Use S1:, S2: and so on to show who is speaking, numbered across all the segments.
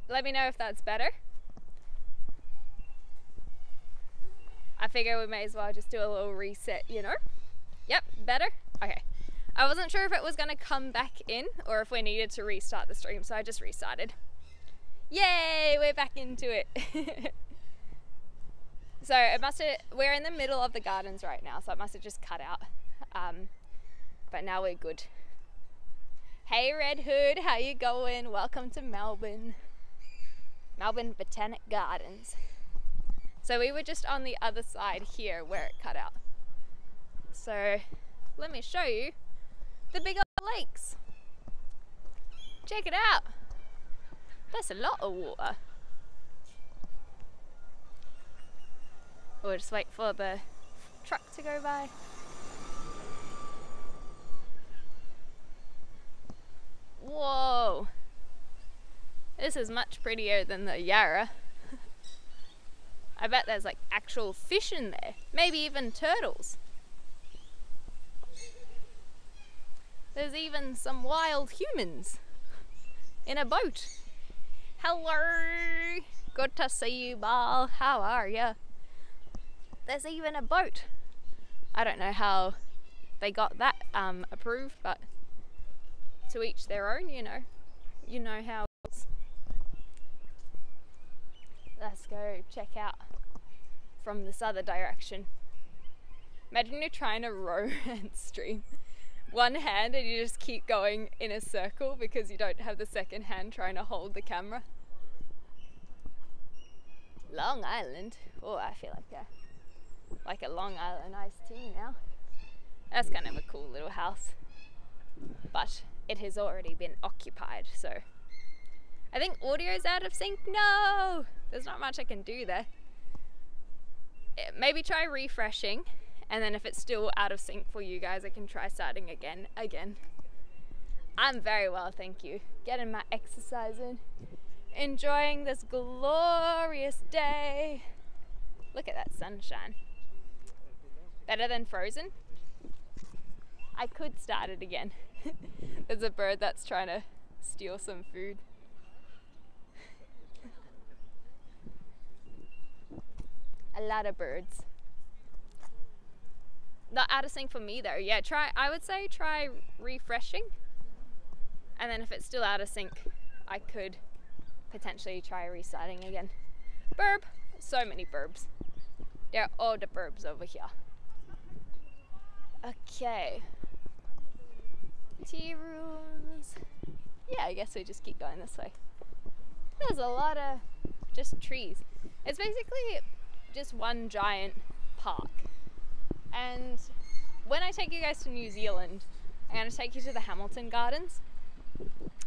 S1: let me know if that's better. I figure we may as well just do a little reset, you know? Yep, better? Okay. I wasn't sure if it was going to come back in or if we needed to restart the stream, so I just restarted. Yay, we're back into it. So it must have, we're in the middle of the gardens right now, so it must have just cut out. But now we're good. Hey Red Hood, how you going? Welcome to Melbourne. Melbourne Botanic Gardens. So we were just on the other side here where it cut out. So let me show you the big old lakes. Check it out. That's a lot of water. We'll just wait for the truck to go by. Whoa! This is much prettier than the Yarra. I bet there's like actual fish in there. Maybe even turtles. There's even some wild humans in a boat. Hello! Good to see you, Bal. How are ya? There's even a boat. I don't know how they got that approved, but to each their own, you know. You know how it's. Let's go check out from this other direction. Imagine you're trying to row and stream one hand and you just keep going in a circle because you don't have the second hand trying to hold the camera. Long Island. Oh, I feel like a Long Island iced tea now. That's kind of a cool little house, but it has already been occupied, so I think audio's out of sync. No, there's not much I can do there. Maybe try refreshing, and then if it's still out of sync for you guys, I can try starting again. I'm very well, thank you. Getting my exercise in, enjoying this glorious day. Look at that sunshine. Better than Frozen? I could start it again. There's a bird that's trying to steal some food. A lot of birds. Not out of sync for me though. Yeah, I would say try refreshing. And then if it's still out of sync, I could potentially try restarting again. Burb! So many burbs. There are all the burbs over here. Okay. Tea rooms. Yeah, I guess we just keep going this way. There's a lot of just trees. It's basically just one giant park. And when I take you guys to New Zealand, I'm going to take you to the Hamilton Gardens.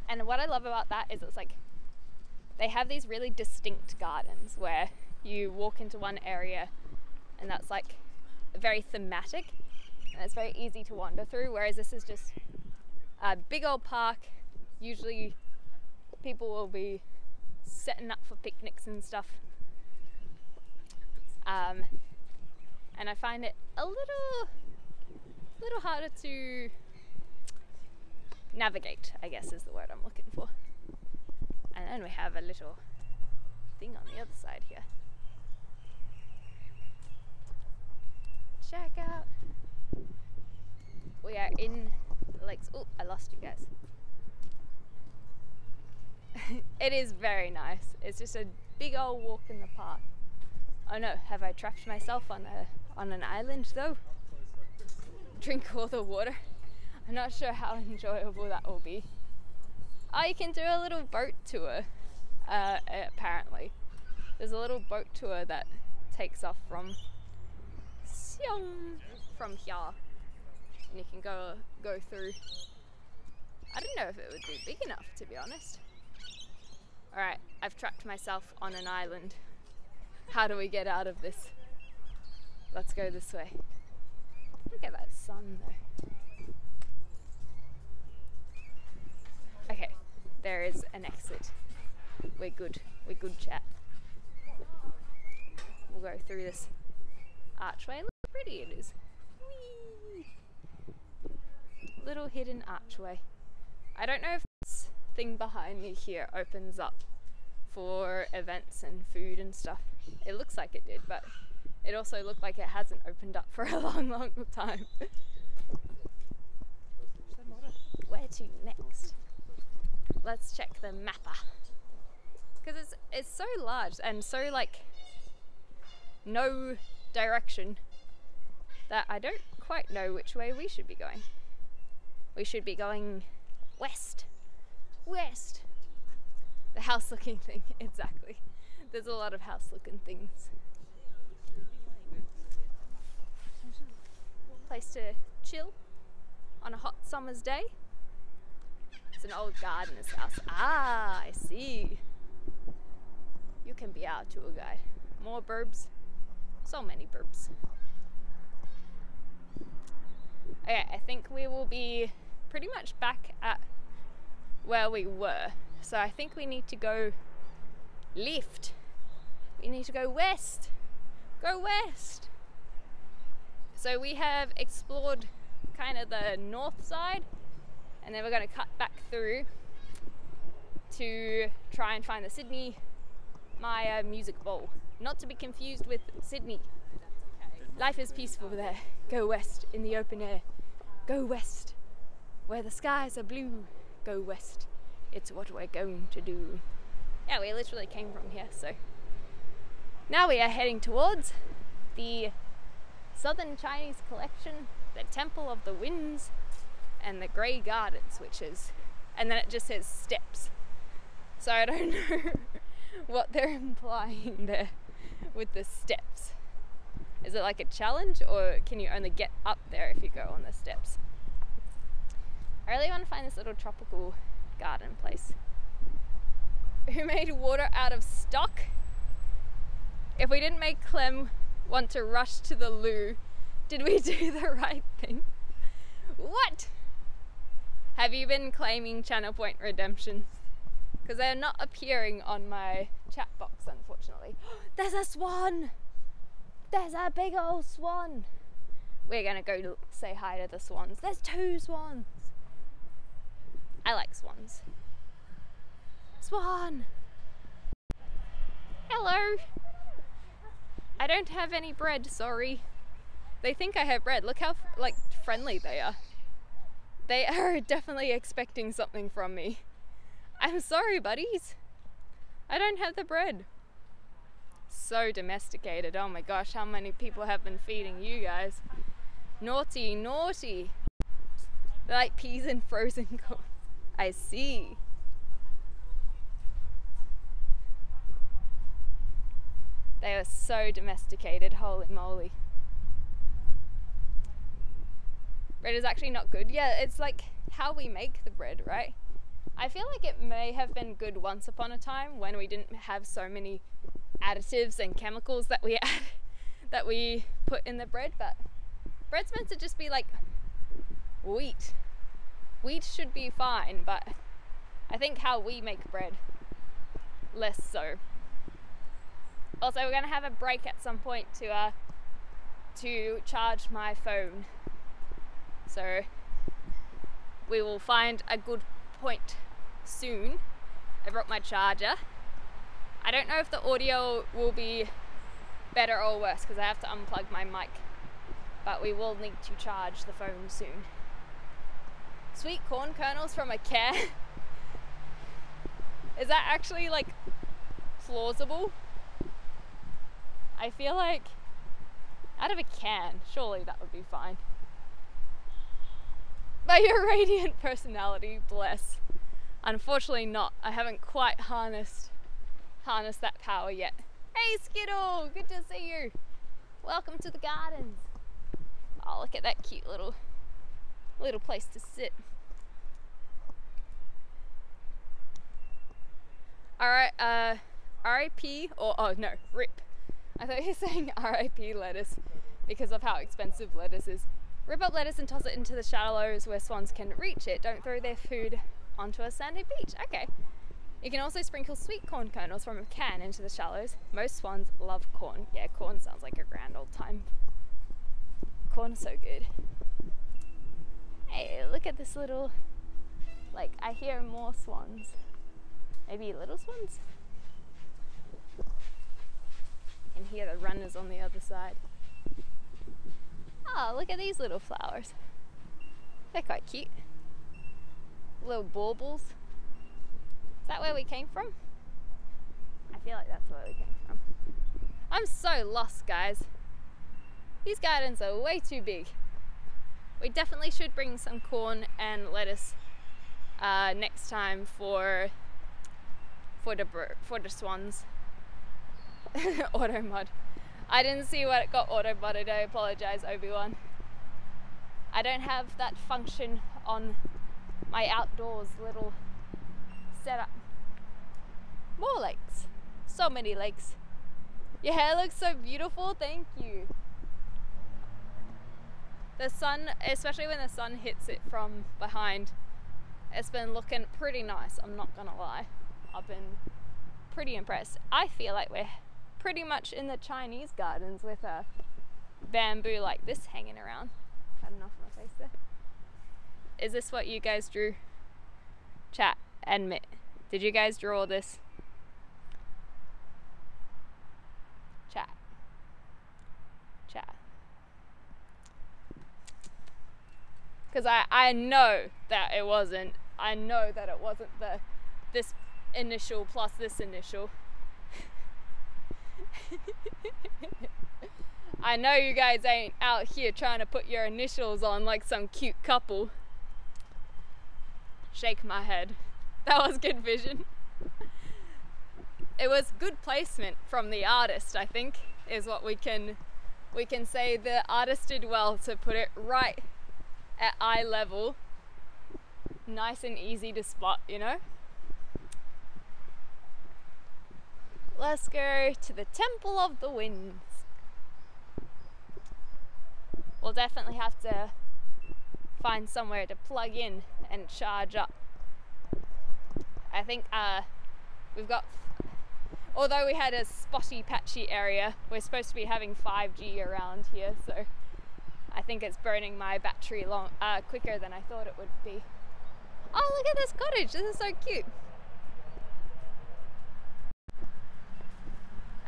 S1: And what I love about that is it's like they have these really distinct gardens where you walk into one area and that's like very thematic and it's very easy to wander through, whereas this is just a big old park. Usually people will be setting up for picnics and stuff, and I find it a little harder to navigate, I guess is the word I'm looking for. And then we have a little thing on the other side here. Check out. We are in the lakes. Oh, I lost you guys. It is very nice. It's just a big old walk in the park. Oh no, have I trapped myself on an island though? Drink all the water. I'm not sure how enjoyable that will be. Oh, you can do a little boat tour, apparently. There's a little boat tour that takes off from here. And you can go through. I don't know if it would be big enough, to be honest. Alright, I've trapped myself on an island. How do we get out of this? Let's go this way. Look at that sun though. Okay, there is an exit. We're good chat. We'll go through this archway. Look how pretty it is. Whee! Little hidden archway. I don't know if this thing behind me here opens up for events and food and stuff. It looks like it did, but it also looked like it hasn't opened up for a long time. Where to next? Let's check the mapper. Because it's so large and so like no direction that I don't quite know which way we should be going. We should be going west. West! The house looking thing, exactly. There's a lot of house looking things. Place to chill on a hot summer's day. It's an old gardener's house. Ah, I see. You can be our tour guide. More burbs. So many burbs. Okay, I think we will be pretty much back at where we were. So I think we need to go left. We need to go west. Go west. So we have explored kind of the north side, and then we're going to cut back through to try and find the Sydney Maya Music Bowl. Not to be confused with Sydney. Life is peaceful there. Go west in the open air. Go west where the skies are blue. Go west. It's what we're going to do. Yeah, we literally came from here, so now we are heading towards the Southern Chinese Collection, the Temple of the Winds, and the Grey Gardens, and then it just says steps. So I don't know what they're implying there with the steps. Is it like a challenge, or can you only get up there if you go on the steps? I really want to find this little tropical garden place. Who made water out of stock? If we didn't make Clem want to rush to the loo, did we do the right thing? What? Have you been claiming channel point redemptions? Because they're not appearing on my chat box, unfortunately. There's a swan! There's a big old swan! We're gonna go say hi to the swans. There's 2 swans! I like swans. Swan! Hello! I don't have any bread, sorry. They think I have bread. Look how friendly they are. They are definitely expecting something from me. I'm sorry, buddies. I don't have the bread. So domesticated. Oh my gosh, how many people have been feeding you guys? Naughty, naughty. They're like peas in frozen corn. I see. They are so domesticated, holy moly. Bread is actually not good. Yeah, it's like how we make the bread, right? I feel like it may have been good once upon a time when we didn't have so many additives and chemicals that we add, that we put in the bread, but bread's meant to just be like wheat. Wheat should be fine, but I think how we make bread, less so. Also, we're gonna have a break at some point to charge my phone. So we will find a good point soon. I brought my charger. I don't know if the audio will be better or worse because I have to unplug my mic, but we will need to charge the phone soon. Sweet corn kernels from a can. Is that actually like plausible? I feel like out of a can, surely that would be fine. By your radiant personality, bless. Unfortunately not. I haven't quite harnessed that power yet. Hey Skittle, good to see you. Welcome to the gardens. Oh, look at that cute little place to sit. Alright, RIP, or oh no, RIP. I thought you were saying RIP lettuce because of how expensive lettuce is. Rip up lettuce and toss it into the shallows where swans can reach it. Don't throw their food onto a sandy beach. Okay. You can also sprinkle sweet corn kernels from a can into the shallows. Most swans love corn. Yeah, corn sounds like a grand old time. Corn is so good. Hey, look at this little, like, I hear more swans. Maybe little swans? can hear the runners on the other side. Oh, look at these little flowers. They're quite cute. Little baubles. Is that where we came from? I feel like that's where we came from. I'm so lost, guys. These gardens are way too big. We definitely should bring some corn and lettuce next time for the swans. Auto mod. I didn't see what it got auto modded. I apologize, Obi-Wan. I don't have that function on my outdoors little setup. More lakes. So many lakes. Your hair looks so beautiful. Thank you. The sun, especially when the sun hits it from behind, it's been looking pretty nice. I'm not gonna lie. I've been pretty impressed. I feel like we're pretty much in the Chinese gardens with a bamboo like this hanging around. I don't know if my face there. Is this what you guys drew? Chat, admit. Did you guys draw this? Chat. Chat. Because I know that it wasn't. I know that it wasn't this initial plus this initial. I know you guys ain't out here trying to put your initials on like some cute couple. Shake my head. That was good vision. It was good placement from the artist, I think, is what we can say. The artist did well to put it right at eye level. Nice and easy to spot, you know? Let's go to the Temple of the Winds. We'll definitely have to find somewhere to plug in and charge up. I think we've got, although we had a spotty patchy area, we're supposed to be having 5G around here, so I think it's burning my battery quicker than I thought it would be. Oh, look at this cottage, this is so cute.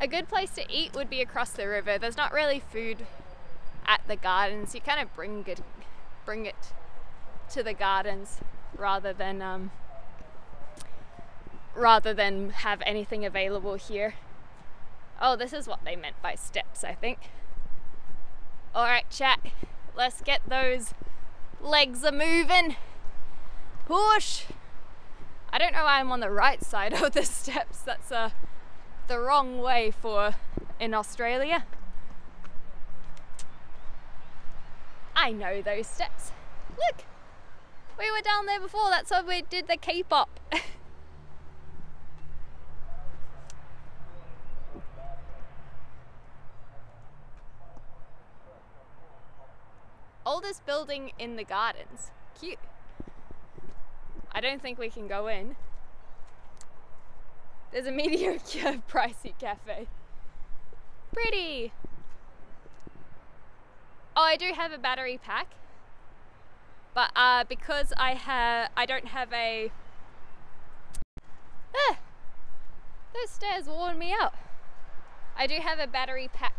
S1: A good place to eat would be across the river. There's not really food at the gardens. You kind of bring it to the gardens rather than have anything available here. Oh, this is what they meant by steps, I think. All right, chat, let's get those legs a moving. Push. I don't know why I'm on the right side of the steps. That's the wrong way for in Australia. I know those steps. Look, we were down there before. That's why we did the K-pop. Oldest building in the gardens. Cute. I don't think we can go in. There's a mediocre pricey cafe. Pretty. Oh, I do have a battery pack, but because I don't have a. Those stairs worn me out. I do have a battery pack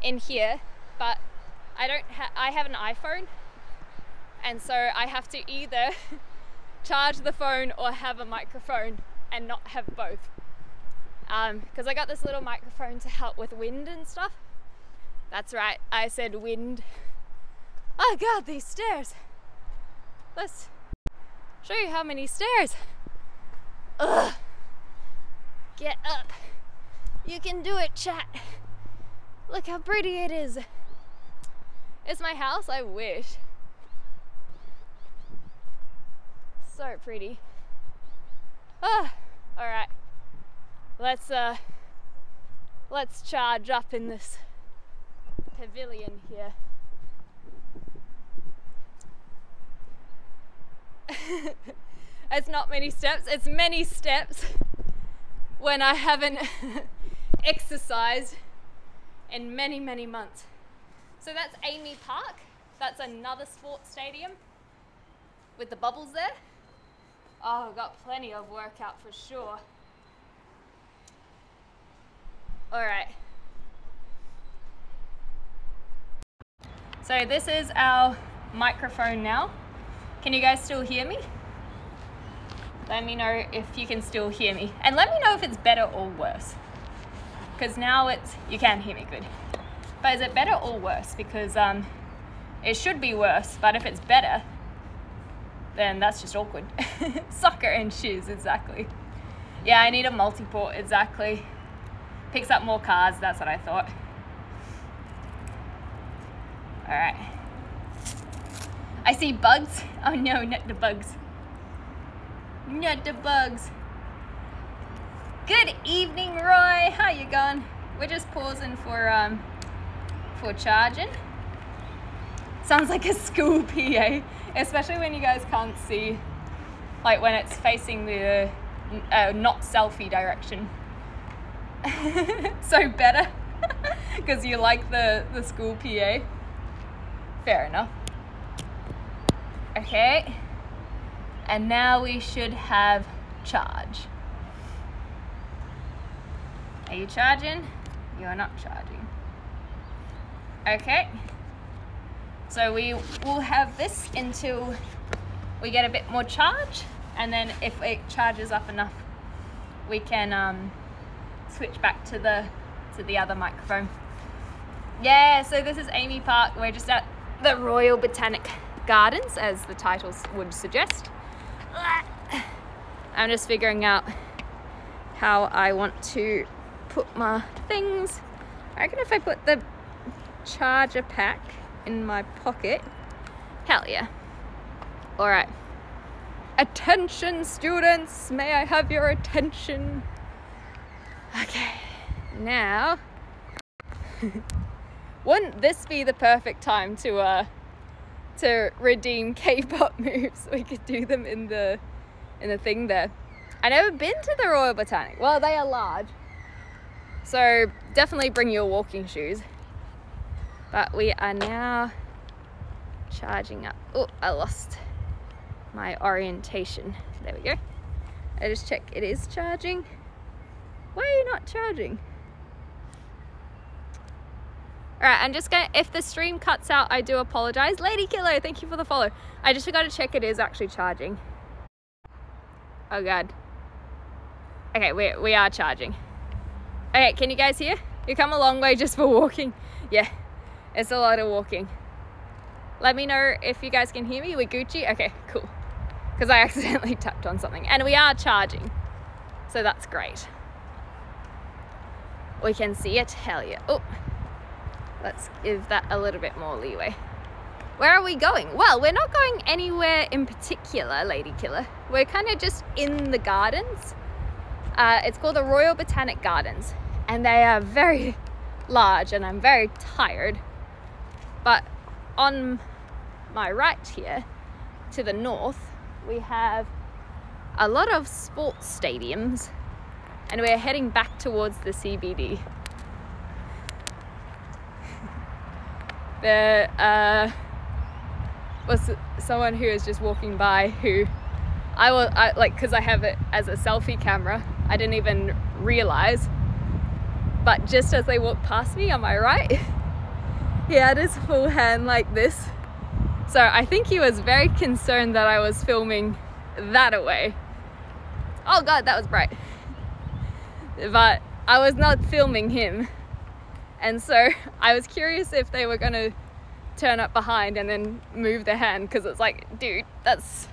S1: in here, but I have an iPhone, and so I have to either charge the phone or have a microphone and not have both. Because I got this little microphone to help with wind and stuff. That's right, I said wind. Oh god, these stairs. Let's show you how many stairs. Ugh. Get up. You can do it, chat. Look how pretty it is. It's my house, I wish. So pretty. Ah, all right. Let's charge up in this pavilion here. It's not many steps, it's many steps when I haven't exercised in many, many months. So that's Amy Park. That's another sports stadium with the bubbles there. Oh, I've got plenty of workout for sure. All right, So this is our microphone now. Can you guys still hear me? Let me know if you can still hear me. And let me know if it's better or worse. Because now you can hear me good. But is it better or worse? Because it should be worse, but if it's better, then that's just awkward. Soccer and shoes, exactly. Yeah, I need a multi-port, exactly. Picks up more cars, that's what I thought. All right. I see bugs. Oh no, not the bugs. Not the bugs. Good evening, Roy. How you going? We're just pausing for charging. Sounds like a school PA, especially when you guys can't see, like when it's facing the not selfie direction. So better, because you like the school PA. Fair enough. Okay, and now we should have charge. Are you charging? You are not charging. Okay, so we will have this until we get a bit more charge, and then if it charges up enough, we can switch back to the other microphone. Yeah, so this is Amy Park. We're just at the Royal Botanic Gardens, as the titles would suggest. I'm just figuring out how I want to put my things. I reckon if I put the charger pack in my pocket, hell yeah. All right. Attention students, may I have your attention? Okay, now, wouldn't this be the perfect time to redeem K-pop moves? We could do them in the thing there. I've never been to the Royal Botanic. Well, they are large, so definitely bring your walking shoes. But we are now charging up. Oh, I lost my orientation. There we go. I just check it is charging. Why are you not charging? Alright, I'm just gonna, if the stream cuts out, I do apologize. Lady Killer, thank you for the follow. I just forgot to check it is actually charging. Oh god. Okay, we are charging. Okay, can you guys hear? You come a long way just for walking. Yeah, it's a lot of walking. Let me know if you guys can hear me. We're Gucci? Okay, cool. Because I accidentally tapped on something. And we are charging. So that's great. We can see it. Hell yeah. Oh, let's give that a little bit more leeway. Where are we going? Well, we're not going anywhere in particular, Lady Killer. We're kind of just in the gardens. It's called the Royal Botanic Gardens. And they are very large and I'm very tired. But on my right here, to the north, we have a lot of sports stadiums. And we're heading back towards the CBD. There was someone who was just walking by who I like, because I have it as a selfie camera, I didn't even realize, but just as they walked past me on my right, he had his full hand like this. So I think he was very concerned that I was filming that away. Oh god, that was bright. But I was not filming him. And so I was curious if they were going to turn up behind and then move their hand, because it's like, dude, that's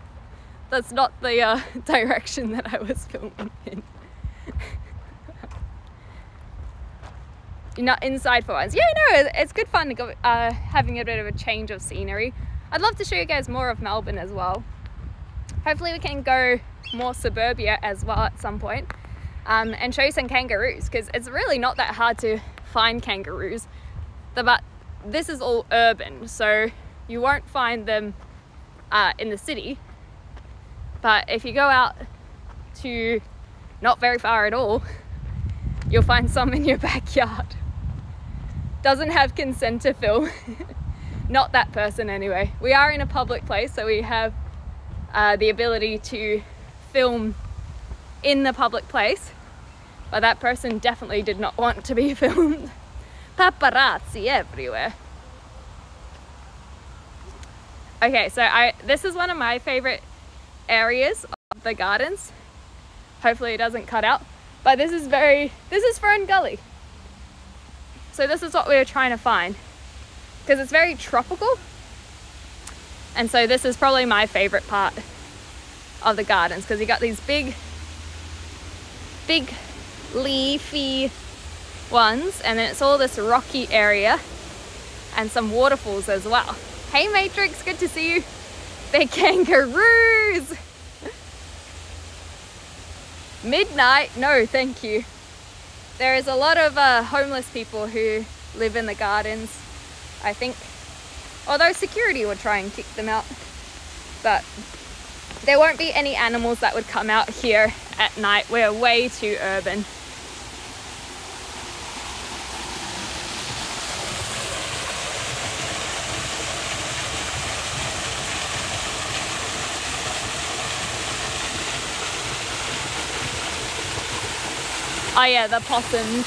S1: not the direction that I was filming in. You're not inside for once. Yeah, no, it's good fun to go, having a bit of a change of scenery. I'd love to show you guys more of Melbourne as well. Hopefully we can go more suburbia as well at some point, and show you some kangaroos, because it's really not that hard to find kangaroos. But this is all urban, so you won't find them in the city. But if you go out to not very far at all, you'll find some in your backyard. Doesn't have consent to film. Not that person anyway. We are in a public place, so we have the ability to film in the public place, but that person definitely did not want to be filmed. Paparazzi everywhere. Okay, so this is one of my favorite areas of the gardens. Hopefully it doesn't cut out, but this is Fern Gully. So this is what we were trying to find, because it's very tropical, and so this is probably my favorite part of the gardens, because you got these big leafy ones, and then it's all this rocky area and some waterfalls as well. Hey Matrix, good to see you. They're kangaroos. Midnight, no thank you. There is a lot of homeless people who live in the gardens, I think, although security would try and kick them out, but there won't be any animals that would come out here at night. We're way too urban. Oh yeah, the possums.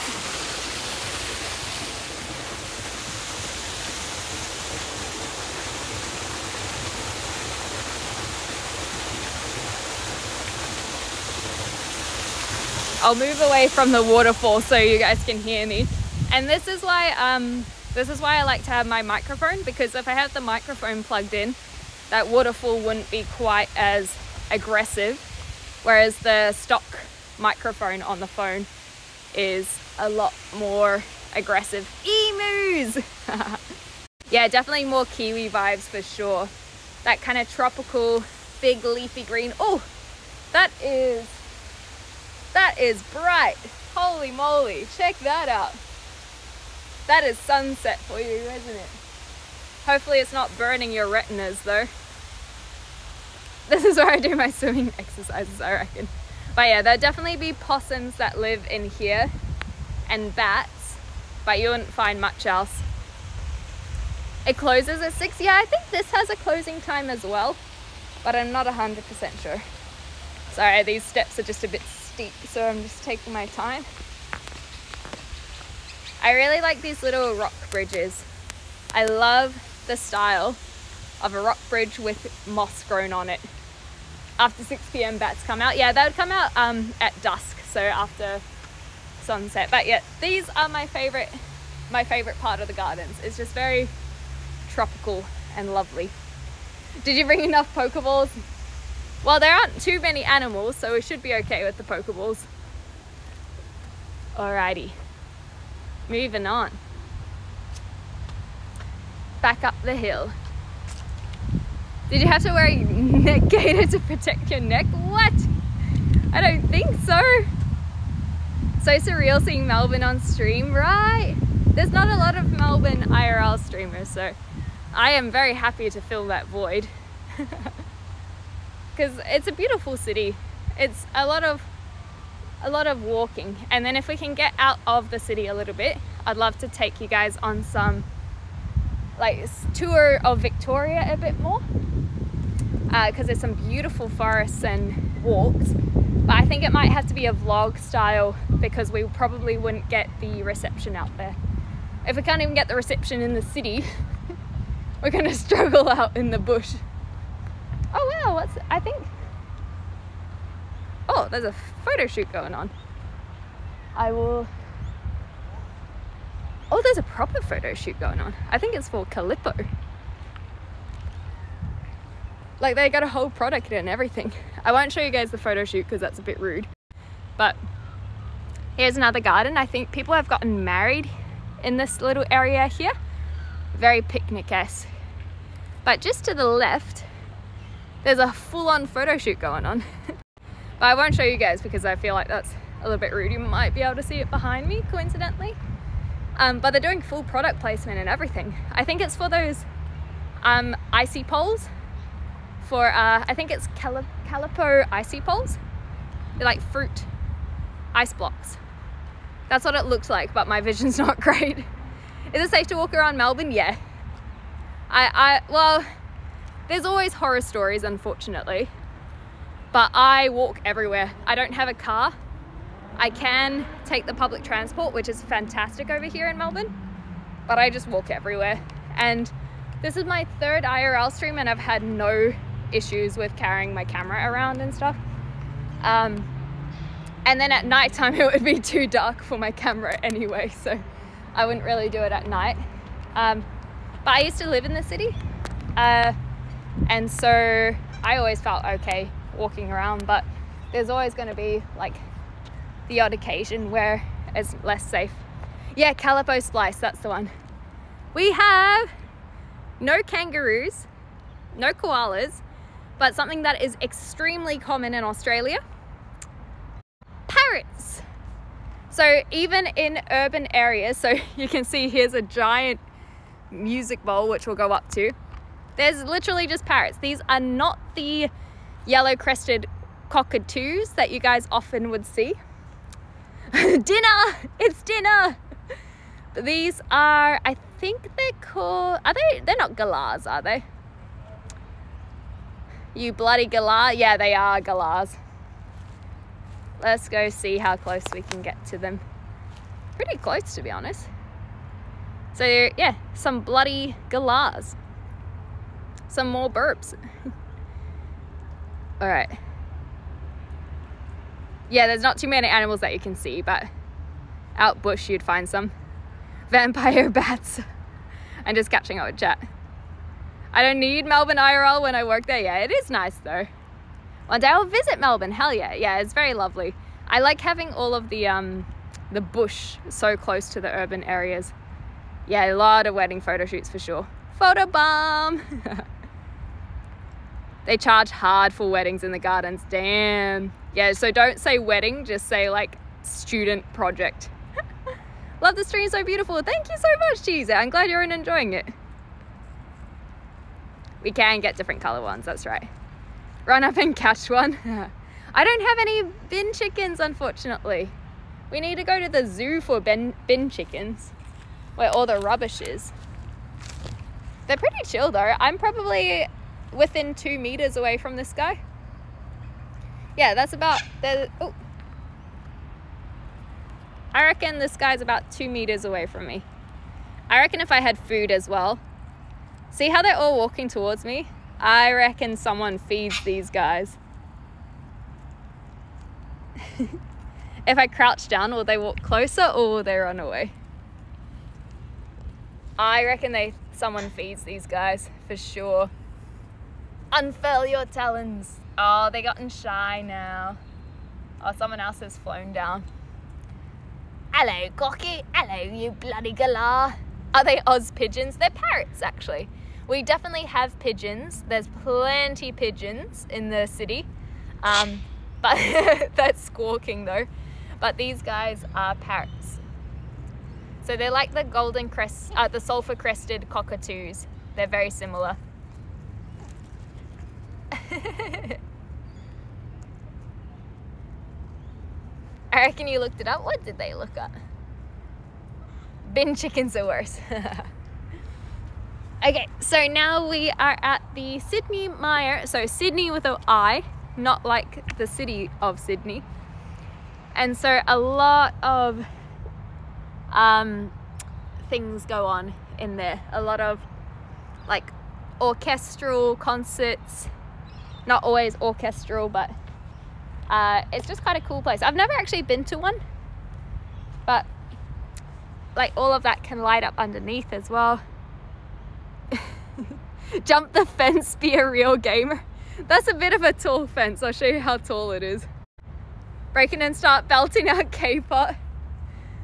S1: I'll move away from the waterfall so you guys can hear me. And this is why I like to have my microphone, because if I have the microphone plugged in, that waterfall wouldn't be quite as aggressive, whereas the stock microphone on the phone is a lot more aggressive. Emus! Yeah, definitely more Kiwi vibes for sure. That kind of tropical, big leafy green. Oh, that is bright. Holy moly, check that out. That is sunset for you, isn't it? Hopefully it's not burning your retinas though. This is where I do my swimming exercises, I reckon. But yeah, there'll definitely be possums that live in here, and bats, but you wouldn't find much else. It closes at 6. Yeah, I think this has a closing time as well, but I'm not 100% sure. Sorry, these steps are just a bit steep, so I'm just taking my time. I really like these little rock bridges. I love the style of a rock bridge with moss grown on it. After 6 p.m. bats come out. Yeah, they would come out at dusk, so after sunset. But yeah, these are my favorite part of the gardens. It's just very tropical and lovely. Did you bring enough Pokeballs? Well, there aren't too many animals, so we should be okay with the Pokeballs. Alrighty, moving on. Back up the hill. Did you have to wear a neck gaiter to protect your neck? What? I don't think so. So surreal seeing Melbourne on stream, right? There's not a lot of Melbourne IRL streamers, so I am very happy to fill that void. Because it's a beautiful city. It's a lot of walking, and then if we can get out of the city a little bit, I'd love to take you guys on some like tour of Victoria a bit more, because there's some beautiful forests and walks, but I think it might have to be a vlog style, because we probably wouldn't get the reception out there. If we can't even get the reception in the city, we're gonna struggle out in the bush. Oh wow, oh, there's a photo shoot going on. Oh, there's a proper photo shoot going on. I think it's for Calippo. Like, they got a whole product and everything. I won't show you guys the photo shoot because that's a bit rude. But here's another garden. I think people have gotten married in this little area here. Very picnic-esque. But just to the left, there's a full-on photo shoot going on. But I won't show you guys because I feel like that's a little bit rude. You might be able to see it behind me, coincidentally. But they're doing full product placement and everything. I think it's for those icy poles. For, I think it's Calippo icy poles. They're like fruit ice blocks. That's what it looks like, but my vision's not great. Is it safe to walk around Melbourne? Yeah. Well, there's always horror stories, unfortunately. But I walk everywhere. I don't have a car. I can take the public transport, which is fantastic over here in Melbourne, but I just walk everywhere. And This is my third IRL stream and I've had no issues with carrying my camera around and stuff. And then at night time it would be too dark for my camera anyway, so I wouldn't really do it at night. But I used to live in the city, and so I always felt okay walking around, but there's always going to be like the odd occasion where it's less safe. Yeah, Calipo Splice, that's the one. We have no kangaroos, no koalas, but something that is extremely common in Australia: parrots. So even in urban areas, so you can see here's a giant music bowl which we'll go up to. There's literally just parrots. These are not the yellow-crested cockatoos that you guys often would see. Dinner! It's dinner! But these are, I think they're called, they're not galahs, are they? You bloody galah? Yeah, they are galahs. Let's go see how close we can get to them. Pretty close, to be honest. So yeah, some bloody galahs. Some more burps. All right. Yeah, there's not too many animals that you can see, but out bush you'd find some. Vampire bats. I'm just catching up with chat. I don't need Melbourne IRL when I work there. Yeah, it is nice though. One day I'll visit Melbourne. Hell yeah. Yeah, it's very lovely. I like having all of the bush so close to the urban areas. Yeah, a lot of wedding photo shoots for sure. Photo bomb. They charge hard for weddings in the gardens. Damn. Yeah, so don't say wedding, just say like student project. Love the stream, so beautiful. Thank you so much, Cheese. I'm glad you're enjoying it. We can get different color ones, that's right. Run up and catch one. I don't have any bin chickens, unfortunately. We need to go to the zoo for bin chickens, where all the rubbish is. They're pretty chill though. I'm probably within 2 meters away from this guy. Yeah, that's about the, oh. I reckon this guy's about 2 meters away from me. I reckon if I had food as well. See how they're all walking towards me? I reckon someone feeds these guys. If I crouch down, will they walk closer or will they run away? I reckon someone feeds these guys for sure. Unfurl your talons. Oh, they gotten shy now. Oh, someone else has flown down. Hello, cocky. Hello, you bloody galah. Are they Oz pigeons? They're parrots, actually. We definitely have pigeons. There's plenty pigeons in the city. But that's squawking though. But these guys are parrots. So they're like the the sulfur-crested cockatoos. They're very similar. I reckon you looked it up. What did they look up? Bin chickens are worse. Okay, so now we are at the Sydney Mire. So Sydney with an I, not like the city of Sydney. And so a lot of things go on in there. A lot of like orchestral concerts. Not always orchestral, but it's just quite a cool place. I've never actually been to one, but like all of that can light up underneath as well. Jump the fence, be a real gamer. That's a bit of a tall fence. I'll show you how tall it is. Break in and start belting out K-pop.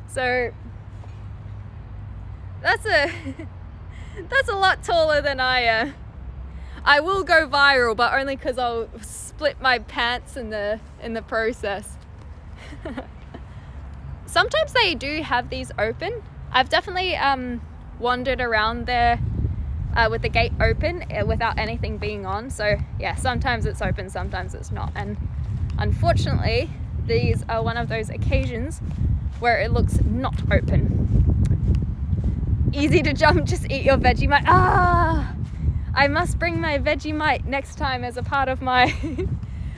S1: So that's a lot taller than I will go viral, but only because I'll split my pants in the process. Sometimes they do have these open. I've definitely wandered around there with the gate open without anything being on. So yeah, sometimes it's open, sometimes it's not. And unfortunately, these are one of those occasions where it looks not open. Easy to jump, just eat your Vegemite. Ah! I must bring my Vegemite next time as a part of my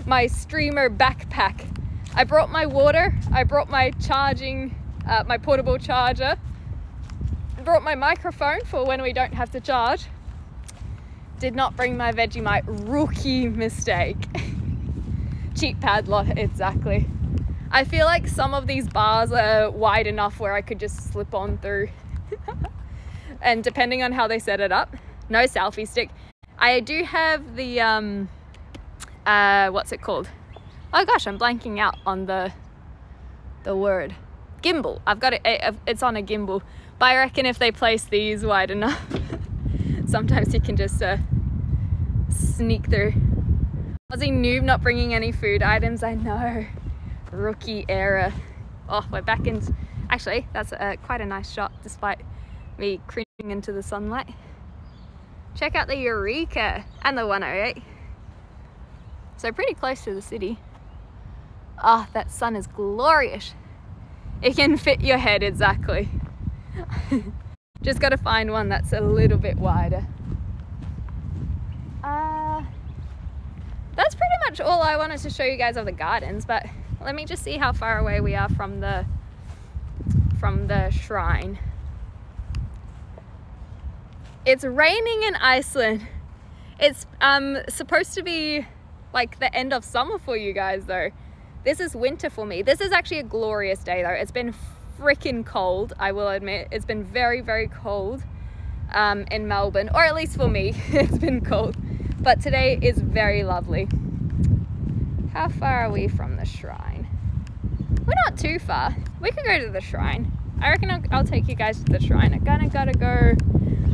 S1: my streamer backpack. I brought my water, I brought my charging, my portable charger, I brought my microphone for when we don't have to charge. Did not bring my Vegemite. Rookie mistake. Cheap padlock, exactly. I feel like some of these bars are wide enough where I could just slip on through. And depending on how they set it up, no selfie stick. I do have the, what's it called? Oh gosh, I'm blanking out on the word. Gimbal. I've got it, it's on a gimbal. But I reckon if they place these wide enough, sometimes you can just sneak through. Aussie noob not bringing any food items, I know. Rookie error. Oh, we're back in. Actually, that's quite a nice shot despite me cringing into the sunlight. Check out the Eureka and the 108. So pretty close to the city. Ah, oh, that sun is glorious. It can fit your head exactly. Just got to find one that's a little bit wider. That's pretty much all I wanted to show you guys of the gardens, but let me just see how far away we are from the shrine. It's raining in Iceland. It's supposed to be like the end of summer for you guys though. This is winter for me. This is actually a glorious day though. It's been freaking cold, I will admit. It's been very, very cold in Melbourne, or at least for me, it's been cold. But today is very lovely. How far are we from the shrine? We're not too far. We could go to the shrine. I reckon I'll take you guys to the shrine. I kinda gotta go.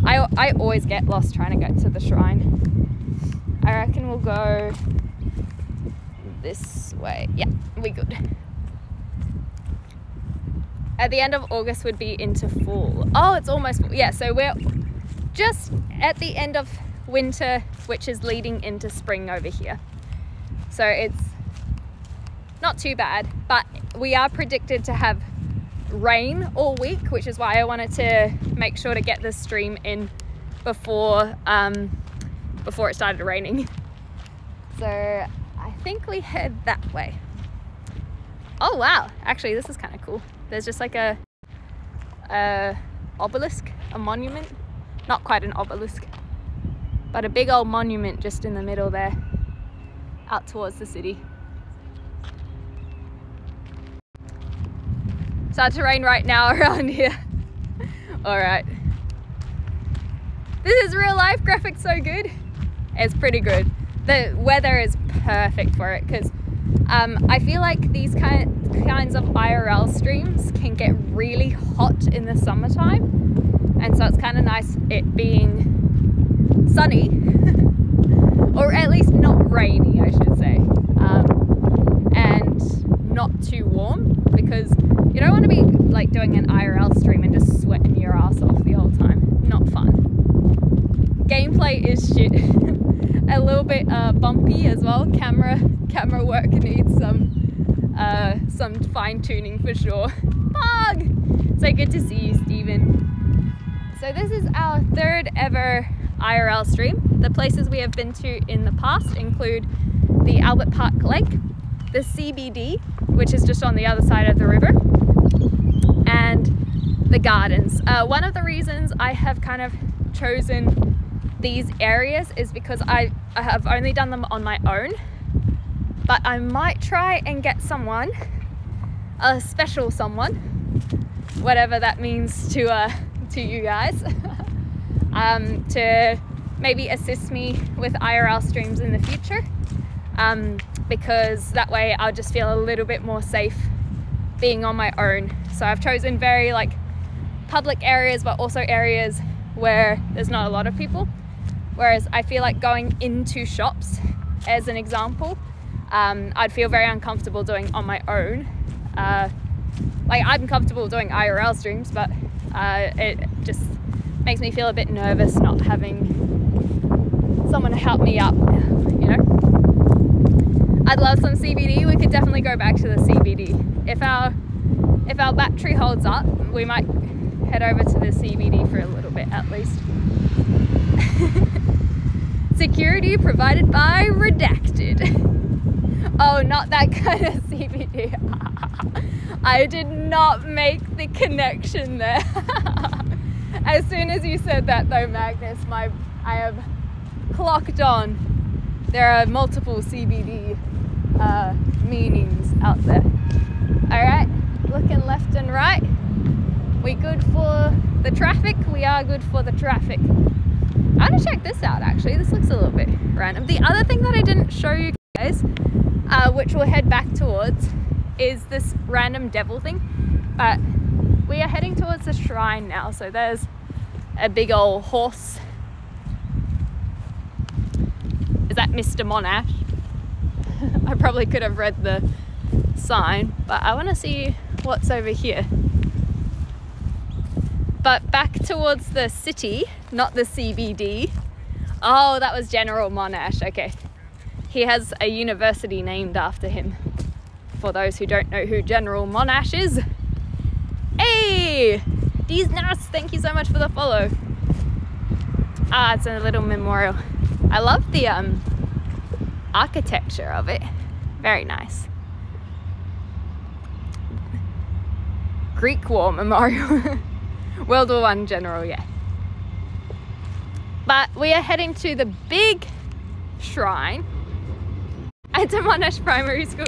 S1: I always get lost trying to get to the shrine. I reckon we'll go this way. Yeah, we good. At the end of August would be into fall. Oh, it's almost fall. Yeah, so we're just at the end of winter, which is leading into spring over here. So it's not too bad, but we are predicted to have rain all week, which is why I wanted to make sure to get this stream in before it started raining. So I think we head that way. Oh wow, actually this is kind of cool. There's just like a obelisk, a monument. Not quite an obelisk, but a big old monument just in the middle there, out towards the city. Started to rain right now around here. All right. This is real life graphics, so good. It's pretty good. The weather is perfect for it because I feel like these kinds of IRL streams can get really hot in the summertime, and so it's kind of nice it being sunny or at least not rainy, I should say, and not too warm, because you don't want to be like doing an IRL stream and just sweating your ass off the whole time. Not fun. Gameplay is shit. A little bit bumpy as well. Camera work needs some fine tuning for sure. Bug! So good to see you, Stephen. So this is our third ever IRL stream. The places we have been to in the past include the Albert Park Lake, the CBD, which is just on the other side of the river, and the gardens. One of the reasons I have kind of chosen these areas is because I have only done them on my own, but I might try and get someone, a special someone, whatever that means to you guys, to maybe assist me with IRL streams in the future, because that way I'll just feel a little bit more safe being on my own. So I've chosen very like public areas, but also areas where there's not a lot of people. Whereas I feel like going into shops, as an example, I'd feel very uncomfortable doing on my own. Like I'm comfortable doing IRL streams, but it just makes me feel a bit nervous not having someone to help me up, you know? I'd love some CBD. We could definitely go back to the CBD. If our battery holds up, we might head over to the CBD for a little bit at least. Security provided by Redacted. Oh, not that kind of CBD. I did not make the connection there. As soon as you said that though, Magnus, I have clocked on. There are multiple CBD meanings out there. Alright, looking left and right. We good for the traffic? We are good for the traffic. I want to check this out actually. This looks a little bit random. The other thing that I didn't show you guys, which we'll head back towards, is this random devil thing. But we are heading towards the shrine now. So there's a big old horse. Is that Mr. Monash? I probably could have read the sign, but I want to see what's over here. But back towards the city, not the CBD. Oh, that was General Monash. Okay. He has a university named after him. For those who don't know who General Monash is. Hey! Disnas, thank you so much for the follow. Ah, it's a little memorial. I love the architecture of it. Very nice. Greek War Memorial. World War I general, yeah. But we are heading to the big shrine at the Monash Primary School.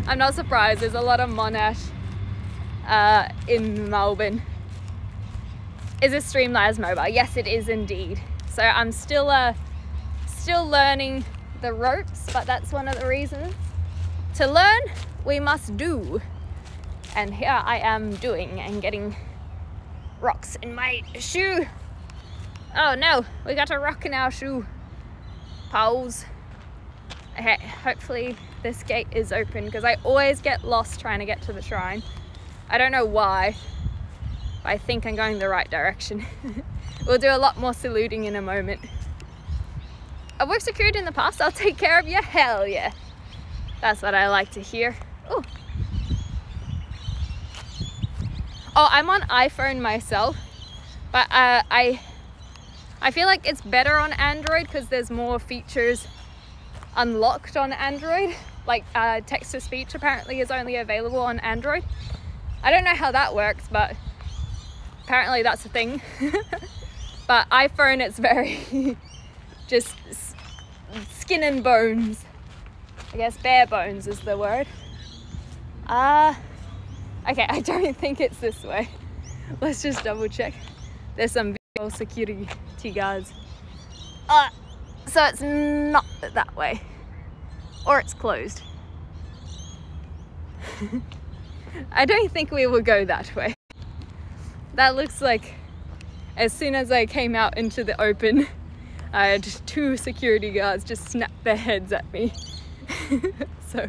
S1: I'm not surprised, there's a lot of Monash in Melbourne. Is this Streamlabs mobile? Yes, it is indeed. So I'm still learning the ropes, but that's one of the reasons. To learn, we must do. And here I am doing and getting rocks in my shoe. Oh no, we got a rock in our shoe. Pause. Okay, hopefully this gate is open because I always get lost trying to get to the shrine. I don't know why, but I think I'm going the right direction. We'll do a lot more saluting in a moment. I've worked security in the past, I'll take care of you. Hell yeah. That's what I like to hear. Ooh. Oh, I'm on iPhone myself, but I feel like it's better on Android because there's more features unlocked on Android. Like text-to-speech apparently is only available on Android. I don't know how that works, but apparently that's a thing. But iPhone, it's very just skin and bones. I guess bare bones is the word. Okay, I don't think it's this way. Let's just double check. There's some big security guards. So it's not that way. Or it's closed. I don't think we will go that way. That looks like as soon as I came out into the open, just two security guards just snapped their heads at me. So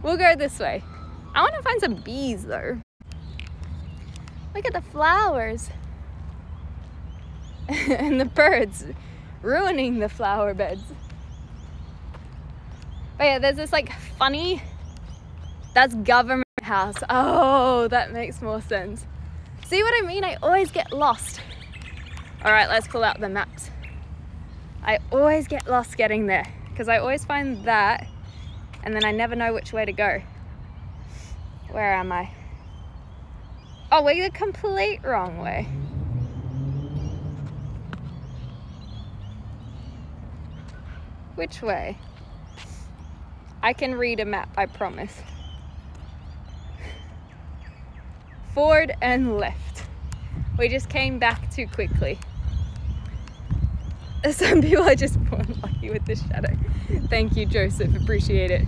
S1: we'll go this way. I want to find some bees though. Look at the flowers. And the birds ruining the flower beds. But yeah, there's this like funny, that's government house. Oh, that makes more sense. See what I mean? I always get lost. All right, let's pull out the maps. I always get lost getting there because I always find that and then I never know which way to go. Where am I? Oh, we're the complete wrong way. Which way? I can read a map, I promise. Forward and left. We just came back too quickly. Some people are just born lucky with this shadow. Thank you, Joseph, appreciate it.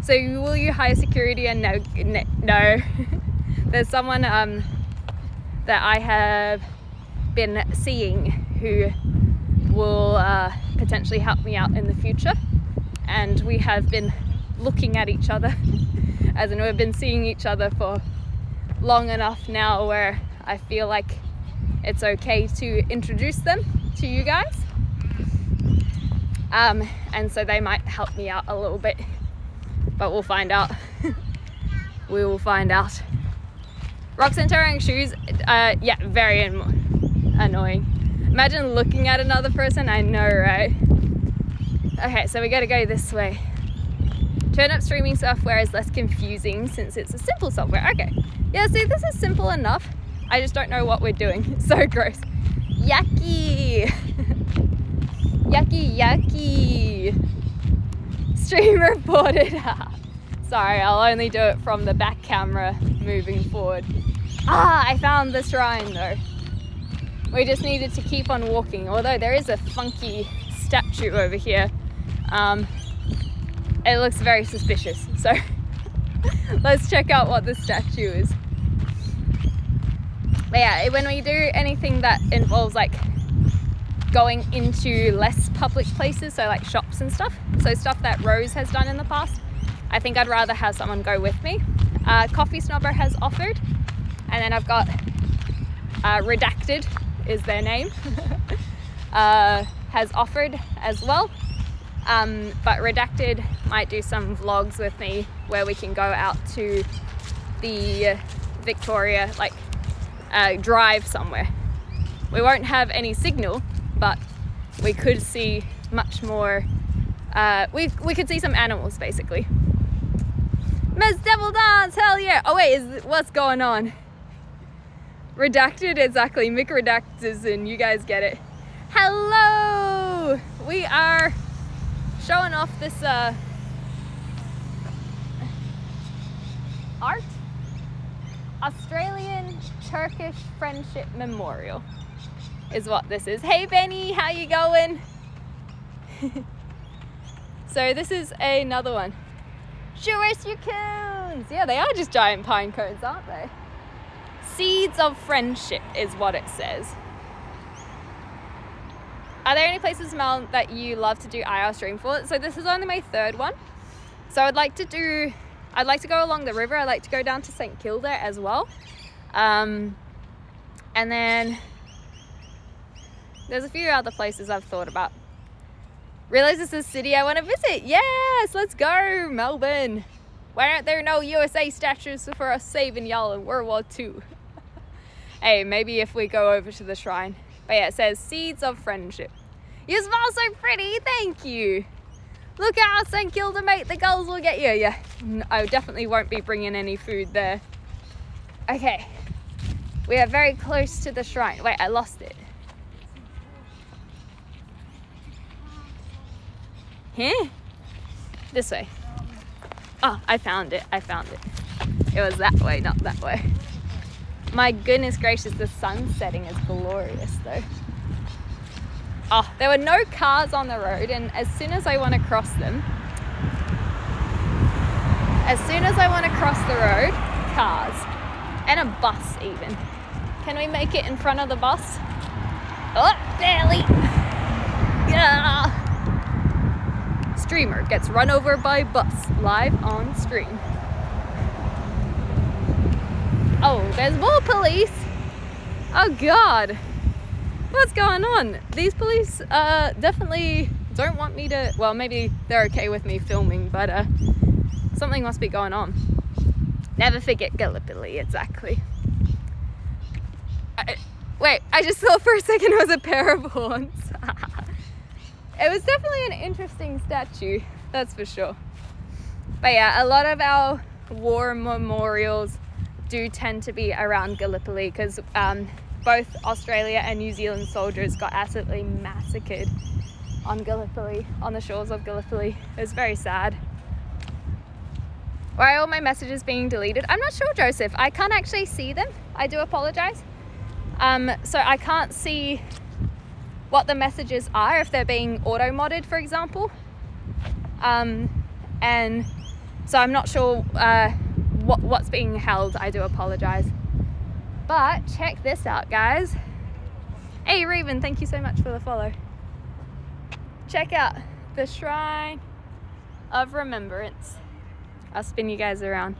S1: So will you hire security? And no. There's someone that I have been seeing who will potentially help me out in the future. And we have been looking at each other, as in we've been seeing each other for long enough now where I feel like it's okay to introduce them to you guys. And so they might help me out a little bit. But we'll find out. We will find out. Rocks and tearing shoes, yeah, very annoying. Imagine looking at another person, I know, right? Okay, so we gotta go this way. Turn up streaming software is less confusing since it's a simple software. Okay, yeah, see, this is simple enough. I just don't know what we're doing. So gross. Yucky. Yucky, yucky. Stream reported. Sorry, I'll only do it from the back camera moving forward. I found the shrine though. We just needed to keep on walking, although there is a funky statue over here. It looks very suspicious, so let's check out what the statue is. But yeah, when we do anything that involves like going into less public places, so like shops and stuff, so stuff that Rose has done in the past, I think I'd rather have someone go with me. Coffee Snobber has offered, and then I've got Redacted is their name, has offered as well. But Redacted might do some vlogs with me where we can go out to the Victoria, like drive somewhere. We won't have any signal, but we could see much more. We could see some animals basically. Miss Devil Dance, hell yeah! Oh wait, what's going on? Redacted, exactly. Mick Redacted, and you guys get it. Hello! We are showing off this art. Australian Turkish Friendship Memorial is what this is. Hey Benny, how you going? So this is another one. Show us your cones! Yeah, they are just giant pine cones, aren't they? Seeds of Friendship is what it says. Are there any places, Mel, that you love to do IR stream for? So this is only my third one. So I'd like to go along the river. I'd like to go down to St Kilda as well. And then there's a few other places I've thought about. Realize this is a city I want to visit. Yes, let's go, Melbourne. Why aren't there no USA statues for us saving y'all in World War II? Hey, maybe if we go over to the shrine. But yeah, it says Seeds of Friendship. You smell so pretty, thank you. Look out, St Kilda, mate, the gulls will get you. Yeah, I definitely won't be bringing any food there. Okay, we are very close to the shrine. Wait, I lost it. Huh? This way. Oh, I found it, I found it. It was that way, not that way. My goodness gracious, the sun setting is glorious though. Oh, there were no cars on the road, and as soon as I want to cross them, the road, cars, and a bus even. Can we make it in front of the bus? Oh, barely. Yeah. Streamer gets run over by bus live on stream. Oh, there's more police. Oh God. What's going on? These police definitely don't want me to, well, maybe they're okay with me filming, but something must be going on. Never forget Gallipoli, exactly. Wait, I just thought for a second it was a pair of horns. It was definitely an interesting statue, that's for sure. But yeah, a lot of our war memorials do tend to be around Gallipoli because both Australia and New Zealand soldiers got absolutely massacred on Gallipoli, on the shores of Gallipoli. It was very sad. Why are all my messages being deleted? I'm not sure, Joseph. I can't actually see them. I do apologize. So I can't see what the messages are if they're being auto-modded, for example. And so I'm not sure what's being held. I do apologize. But check this out, guys. Hey, Raven, thank you so much for the follow. Check out the Shrine of Remembrance. I'll spin you guys around.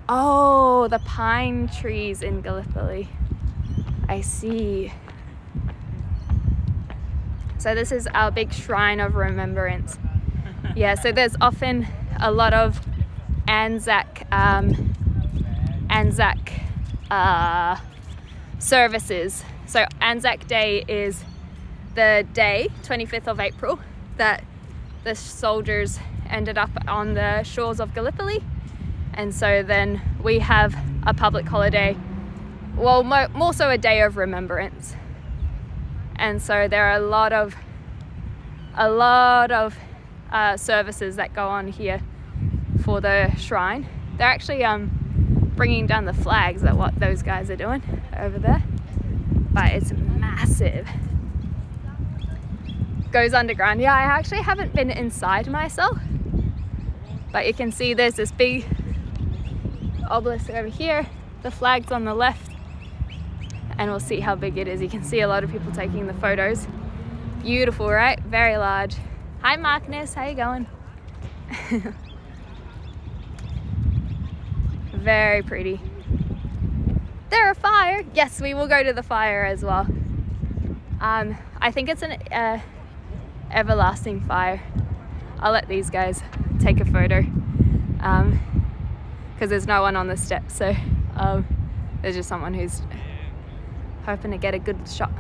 S1: Oh, the pine trees in Gallipoli. I see. So this is our big Shrine of Remembrance. Yeah, so there's often a lot of Anzac services. So Anzac Day is the day, 25th of April, that the soldiers ended up on the shores of Gallipoli. And so then we have a public holiday, well, more so a day of remembrance. and so there are a lot of services that go on here for the shrine. They're actually bringing down the flags at what those guys are doing over there, but it's massive. Goes underground. Yeah, I actually haven't been inside myself, but you can see there's this big obelisk over here, the flag's on the left, and we'll see how big it is. You can see a lot of people taking the photos. Beautiful, right? Very large. Hi Magnus, how you going? Very pretty. There a fire? Yes, we will go to the fire as well. I think it's an everlasting fire. I'll let these guys take a photo because there's no one on the steps, so there's just someone who's hoping to get a good shot.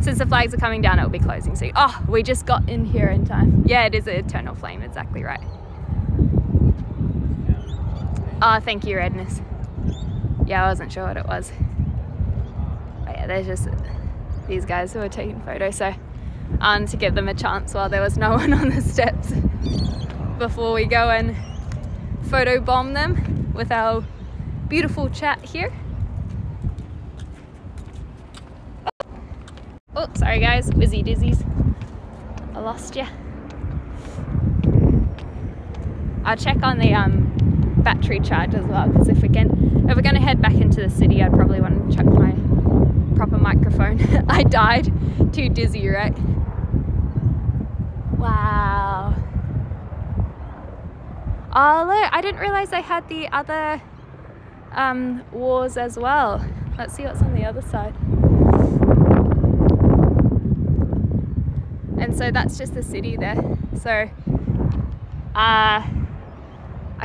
S1: Since the flags are coming down, it will be closing soon. Oh, we just got in here in time. Yeah, it is an eternal flame, exactly right. Oh, thank you, Redness. Yeah, I wasn't sure what it was. But yeah, there's just these guys who are taking photos, so to give them a chance while there was no one on the steps before we go and photo bomb them with our beautiful chat here. Oh, sorry guys, whizzy dizzies. I lost you. I'll check on the battery charge as well, because if we're going to head back into the city, I'd probably want to check my proper microphone. I died. Too dizzy, right? Wow. Oh look, I didn't realize they had the other wars as well. Let's see what's on the other side. And so that's just the city there. So I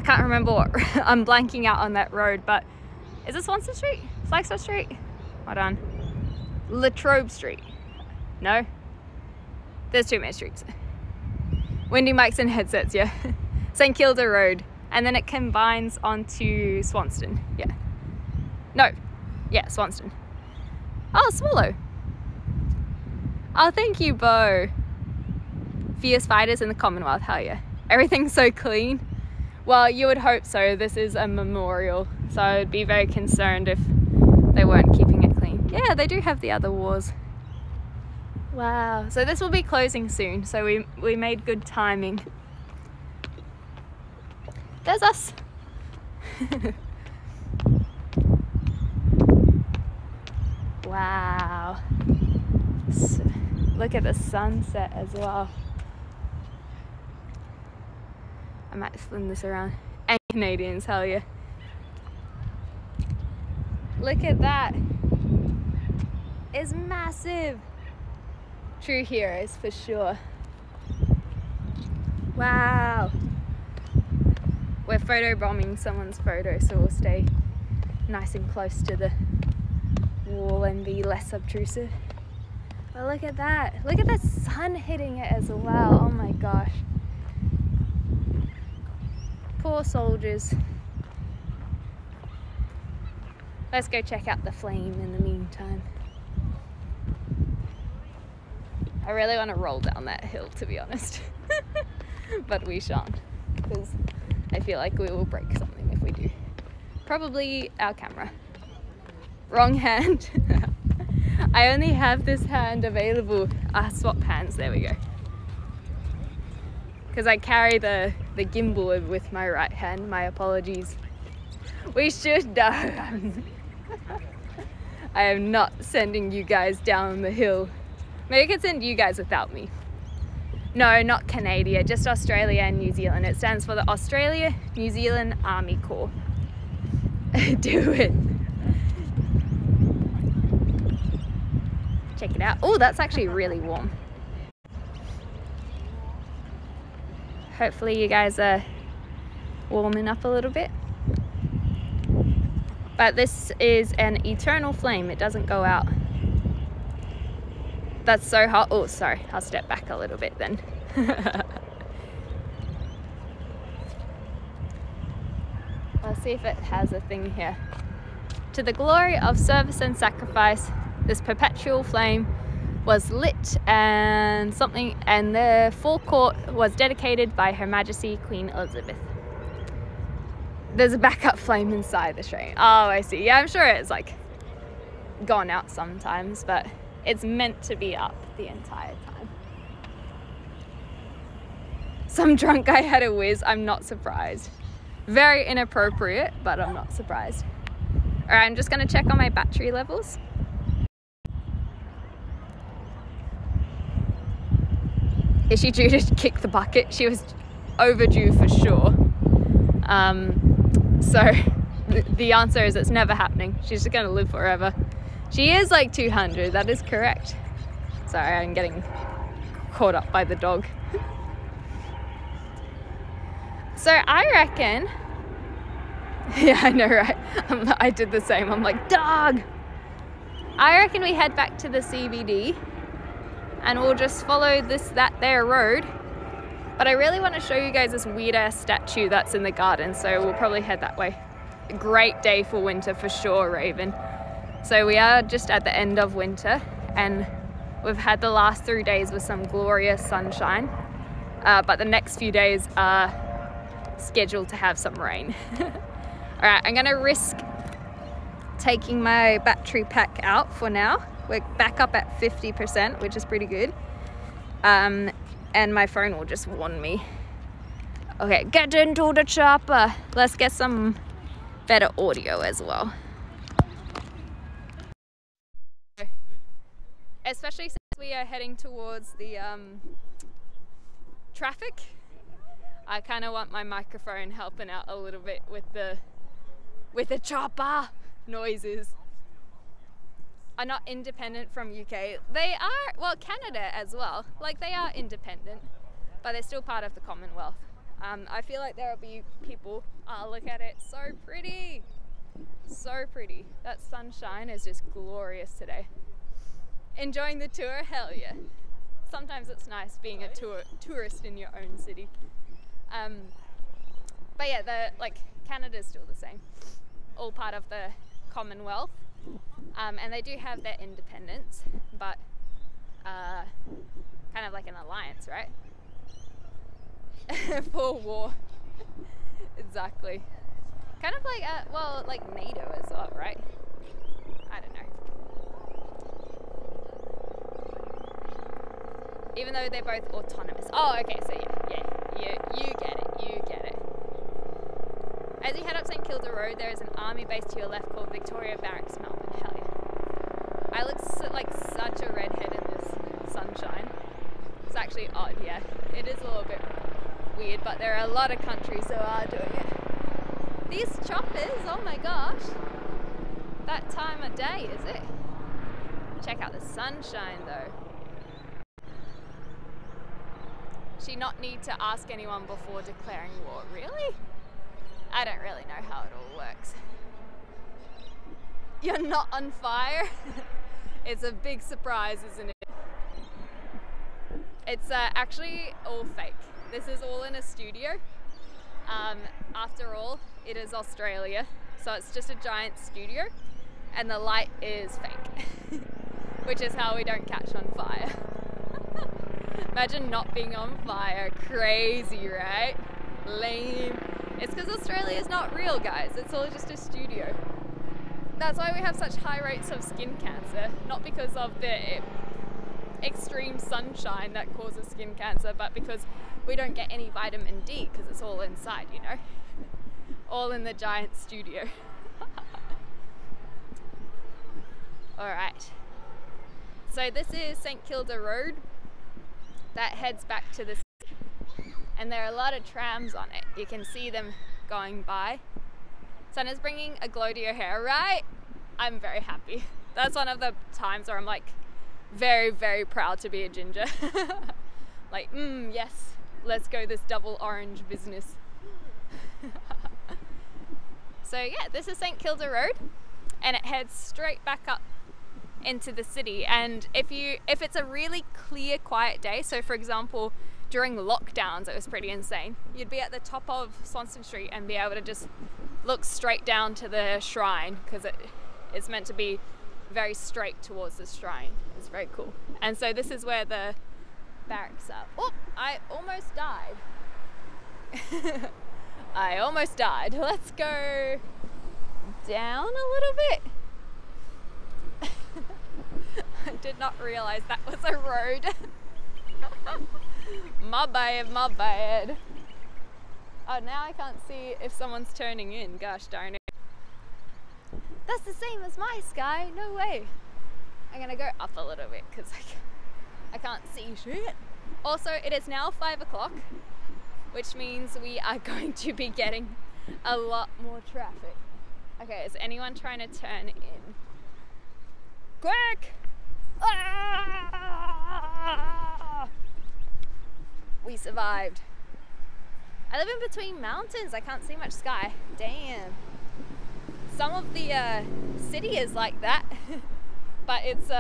S1: can't remember what I'm blanking out on that road, but is it Swanston Street? Flagstaff Street? Hold on. Latrobe Street. No? There's too many streets. Windy mics and headsets, yeah. St Kilda Road. And then it combines onto Swanston. Yeah. No. Yeah, Swanston. Oh, Swallow. Oh, thank you, Bo. Fierce fighters in the Commonwealth, hell yeah. Everything's so clean. Well, you would hope so. This is a memorial, so I'd be very concerned if they weren't keeping it clean. Yeah, they do have the other wars. Wow. So this will be closing soon, so we made good timing. There's us. Wow. So, look at the sunset as well. I might spin this around. And Canadians, hell yeah. Look at that. It's massive. True heroes for sure. Wow. We're photo bombing someone's photo, so we'll stay nice and close to the wall and be less obtrusive. But look at that. Look at the sun hitting it as well. Oh my gosh. Poor soldiers. Let's go check out the flame in the meantime. I really want to roll down that hill, to be honest. But we shan't, because I feel like we will break something if we do. Probably our camera. Wrong hand. I only have this hand available. Swap hands, there we go. Because I carry the gimbal with my right hand. My apologies. We should know. I am not sending you guys down the hill. Maybe I could send you guys without me. No, not Canada, just Australia and New Zealand. It stands for the Australia New Zealand Army Corps. Do it. Check it out. Oh, that's actually really warm. Hopefully you guys are warming up a little bit. But this is an eternal flame. It doesn't go out. That's so hot. Oh, sorry. I'll step back a little bit then. Let's see if it has a thing here. To the glory of service and sacrifice, this perpetual flame was lit and the forecourt was dedicated by Her Majesty Queen Elizabeth. There's a backup flame inside the train. Oh, I see. Yeah, I'm sure it's like gone out sometimes, but it's meant to be up the entire time. Some drunk guy had a whiz. I'm not surprised. Very inappropriate, but I'm not surprised. All right, I'm just gonna check on my battery levels. Is she due to kick the bucket? She was overdue for sure. So the answer is it's never happening. She's just gonna live forever. She is like 200, that is correct. Sorry, I'm getting caught up by the dog. So I reckon, yeah, I know, right? I did the same. I'm like, dog! I reckon we head back to the CBD and we'll just follow that there road. But I really want to show you guys this weird ass statue that's in the garden, so we'll probably head that way. A great day for winter for sure, Raven. So we are just at the end of winter and we've had the last 3 days with some glorious sunshine, but the next few days are scheduled to have some rain. All right, I'm gonna risk taking my battery pack out for now. We're back up at 50%, which is pretty good. And my phone will just warn me. Okay, get into the chopper. Let's get some better audio as well. Especially since we are heading towards the traffic, I kind of want my microphone helping out a little bit with the chopper noises. Are not independent from UK. They are, well, Canada as well. Like, they are independent, but they're still part of the Commonwealth. I feel like there will be people, oh, look at it, so pretty. So pretty. That sunshine is just glorious today. Enjoying the tour? Hell yeah. Sometimes it's nice being a tourist in your own city. But yeah, Canada's still the same. All part of the Commonwealth. And they do have their independence, but kind of like an alliance, right? For war. Exactly. Kind of like, well, like NATO as well, right? I don't know. Even though they're both autonomous. Oh, okay, so yeah, you get it. As you head up St Kilda Road, there is an army base to your left called Victoria Barracks, Melbourne. Hell yeah. I look like such a redhead in this sunshine. It's actually odd, yeah. It is a little bit weird, but there are a lot of countries that are doing it. These choppers, oh my gosh. That time of day, is it? Check out the sunshine though. She not need to ask anyone before declaring war, really? I don't really know how it all works. You're not on fire? It's a big surprise, isn't it? It's actually all fake. This is all in a studio. After all, it is Australia, so it's just a giant studio and the light is fake, which is how we don't catch on fire. Imagine not being on fire. Crazy, right? Lame. It's because Australia is not real, guys. It's all just a studio. That's why we have such high rates of skin cancer. Not because of the extreme sunshine that causes skin cancer, but because we don't get any vitamin D because it's all inside, you know? All in the giant studio. Alright. So this is St Kilda Road. That heads back to the city. And there are a lot of trams on it. You can see them going by. Sun is bringing a glow to your hair, right? I'm very happy. That's one of the times where I'm like very, very proud to be a ginger. Like, yes, let's go this double orange business. So yeah, this is St Kilda Road and it heads straight back up into the city. And if it's a really clear, quiet day, so for example, during lockdowns, it was pretty insane. You'd be at the top of Swanston Street and be able to just look straight down to the shrine because it's meant to be very straight towards the shrine. It's very cool. And so this is where the barracks are. Oh, I almost died. I almost died. Let's go down a little bit. I did not realize that was a road. My bad, my bad. Oh, now I can't see if someone's turning in. Gosh darn it. That's the same as my sky. No way. I'm gonna go up a little bit because I can't see shit. Also, it is now 5 o'clock, which means we are going to be getting a lot more traffic. Okay, is anyone trying to turn in? Quick! Ah! We survived. I live in between mountains. I can't see much sky. Damn. Some of the city is like that, but it's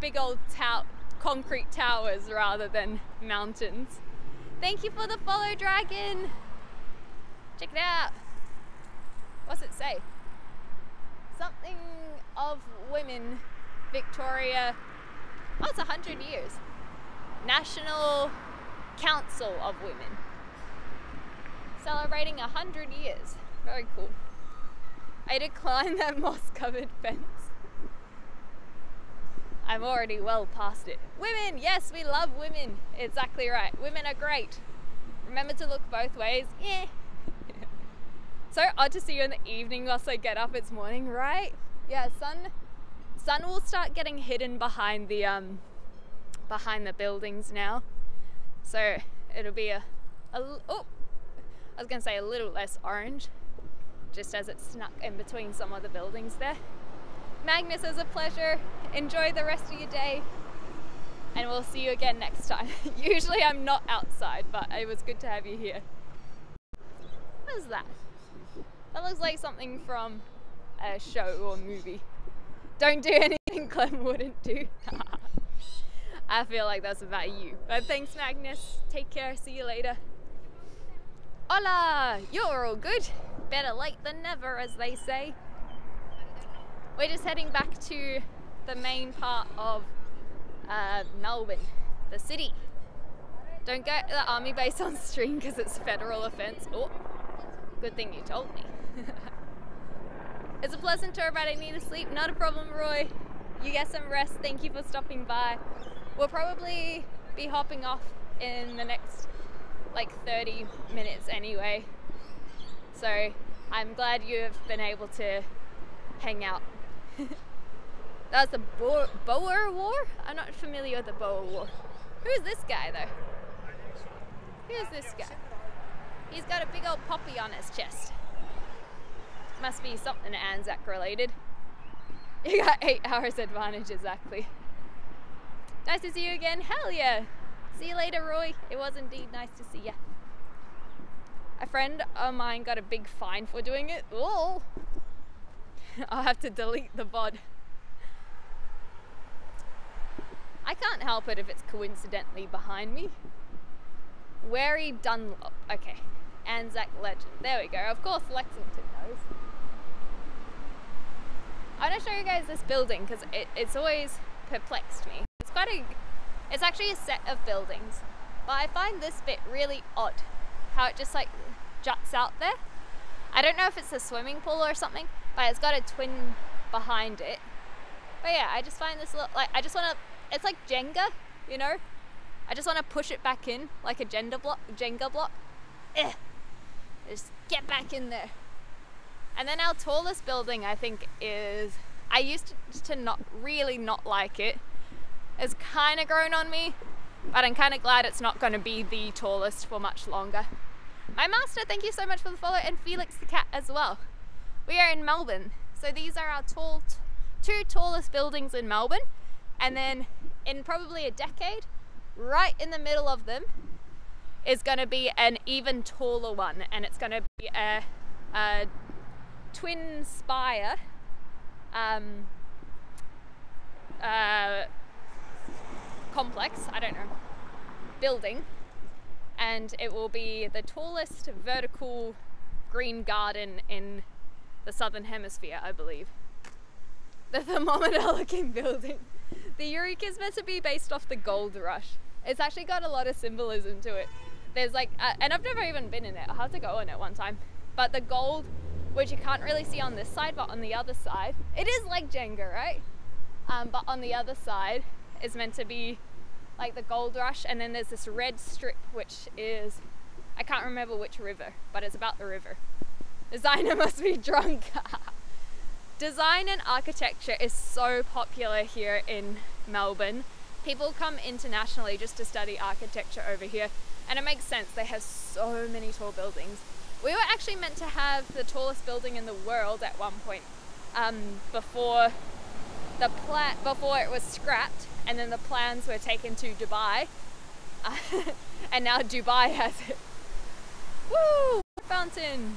S1: big old concrete towers rather than mountains. Thank you for the follow, Dragon. Check it out. What's it say? Something of women, Victoria. Oh, it's 100 years. National Council of Women. Celebrating 100 years. Very cool. I did climb that moss-covered fence. I'm already well past it. Women! Yes, we love women. Exactly right. Women are great. Remember to look both ways. Yeah. So odd to see you in the evening whilst I get up. It's morning, right? Yeah, sun will start getting hidden behind the buildings now. So it'll be a little less orange, just as it's snuck in between some of the buildings there. Magnus, it was a pleasure. Enjoy the rest of your day, and we'll see you again next time. Usually I'm not outside, but it was good to have you here. What is that? That looks like something from a show or movie. Don't do anything Clem wouldn't do. I feel like that's about you. But thanks, Magnus. Take care. See you later. Hola! You're all good. Better late than never, as they say. We're just heading back to the main part of Melbourne, the city. Don't go to the army base on stream because it's a federal offence. Oh, good thing you told me. It's a pleasant tour, but I need to sleep. Not a problem, Roy. You get some rest. Thank you for stopping by. We'll probably be hopping off in the next like 30 minutes anyway. So I'm glad you've been able to hang out. That was the Boer War? I'm not familiar with the Boer War. Who's this guy though? Who's this guy? He's got a big old poppy on his chest. Must be something Anzac related. You got 8 hours advantage, exactly. Nice to see you again. Hell yeah. See you later, Roy. It was indeed nice to see ya. A friend of mine got a big fine for doing it. Oh. I'll have to delete the VOD. I can't help it if it's coincidentally behind me. Wary Dunlop. Okay. Anzac legend. There we go. Of course Lexington knows. I'm going to show you guys this building because it's always perplexed me. It's actually a set of buildings, but I find this bit really odd. How it just like juts out there. I don't know if it's a swimming pool or something, but it's got a twin behind it. But yeah, I just find this like, I just want to, it's like Jenga, you know? I just want to push it back in like a Jenga block. Just get back in there. And then our tallest building, I think, is, I used to not like it. It's kind of grown on me, but I'm kind of glad it's not going to be the tallest for much longer. My master, thank you so much for the follow, and Felix the cat as well. We are in Melbourne, so these are our two tallest buildings in Melbourne, and then in probably a decade, right in the middle of them is going to be an even taller one, and it's going to be a twin spire complex, I don't know, building, and it will be the tallest vertical green garden in the southern hemisphere, I believe. the thermometer looking building. The Eureka is meant to be based off the gold rush. It's actually got a lot of symbolism to it. There's like, and I've never even been in it. I'll have to go on it one time. But the gold, which you can't really see on this side, but on the other side, it is like Jenga, right? But on the other side is meant to be like the gold rush, and then there's this red strip, which is, I can't remember which river, but it's about the river. Designer must be drunk. Design and architecture is so popular here in Melbourne. People come internationally just to study architecture over here, and it makes sense. They have so many tall buildings. We were actually meant to have the tallest building in the world at one point, before it was scrapped, and then the plans were taken to Dubai, and now Dubai has it. Woo! Fountain!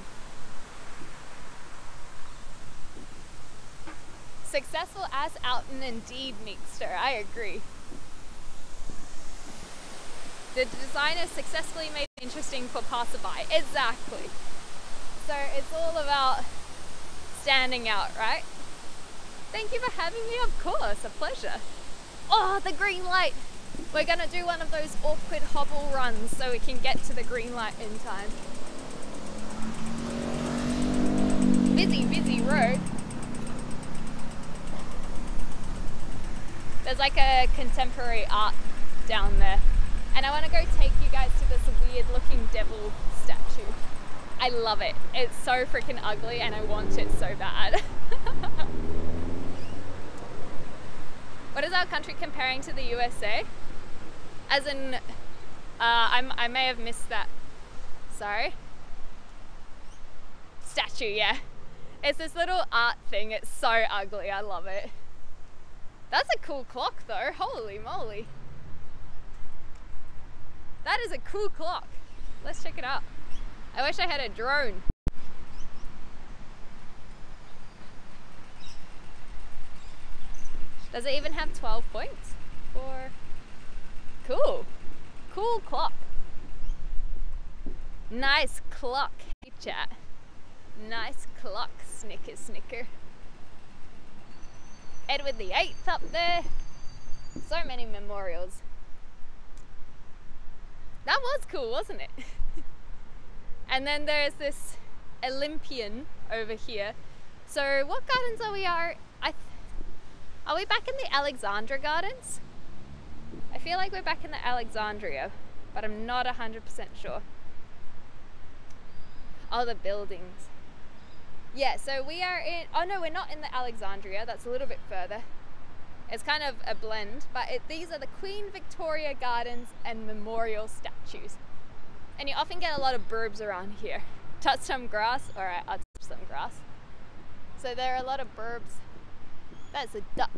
S1: Successful as out and indeed, Meekster. I agree. The designer successfully made it interesting for passerby. Exactly. So it's all about standing out, right? Thank you for having me, of course. A pleasure. Oh, the green light. We're gonna do one of those awkward hobble runs so we can get to the green light in time. Busy, busy road. There's like a contemporary art down there. And I want to go take you guys to this weird looking devil statue. I love it. It's so freaking ugly and I want it so bad. What is our country comparing to the USA? As in, I may have missed that. Sorry. Statue, yeah. It's this little art thing. It's so ugly. I love it. That's a cool clock though. Holy moly. That is a cool clock. Let's check it out. I wish I had a drone. Does it even have 12 points? Cool. Cool clock. Nice clock. Hey chat. Nice clock, snicker snicker. Edward the 8th up there. So many memorials. That was cool, wasn't it? And then there's this Olympian over here. So what gardens are we are we back in the Alexandra Gardens? I feel like we're back in the Alexandria, but I'm not 100% sure. Oh, the buildings. Yeah, so we are in, oh no, we're not in the Alexandria, that's a little bit further. It's kind of a blend, but these are the Queen Victoria Gardens and memorial statues. And you often get a lot of burbs around here. Touch some grass, alright, I'll touch some grass. So there are a lot of burbs. That's a duck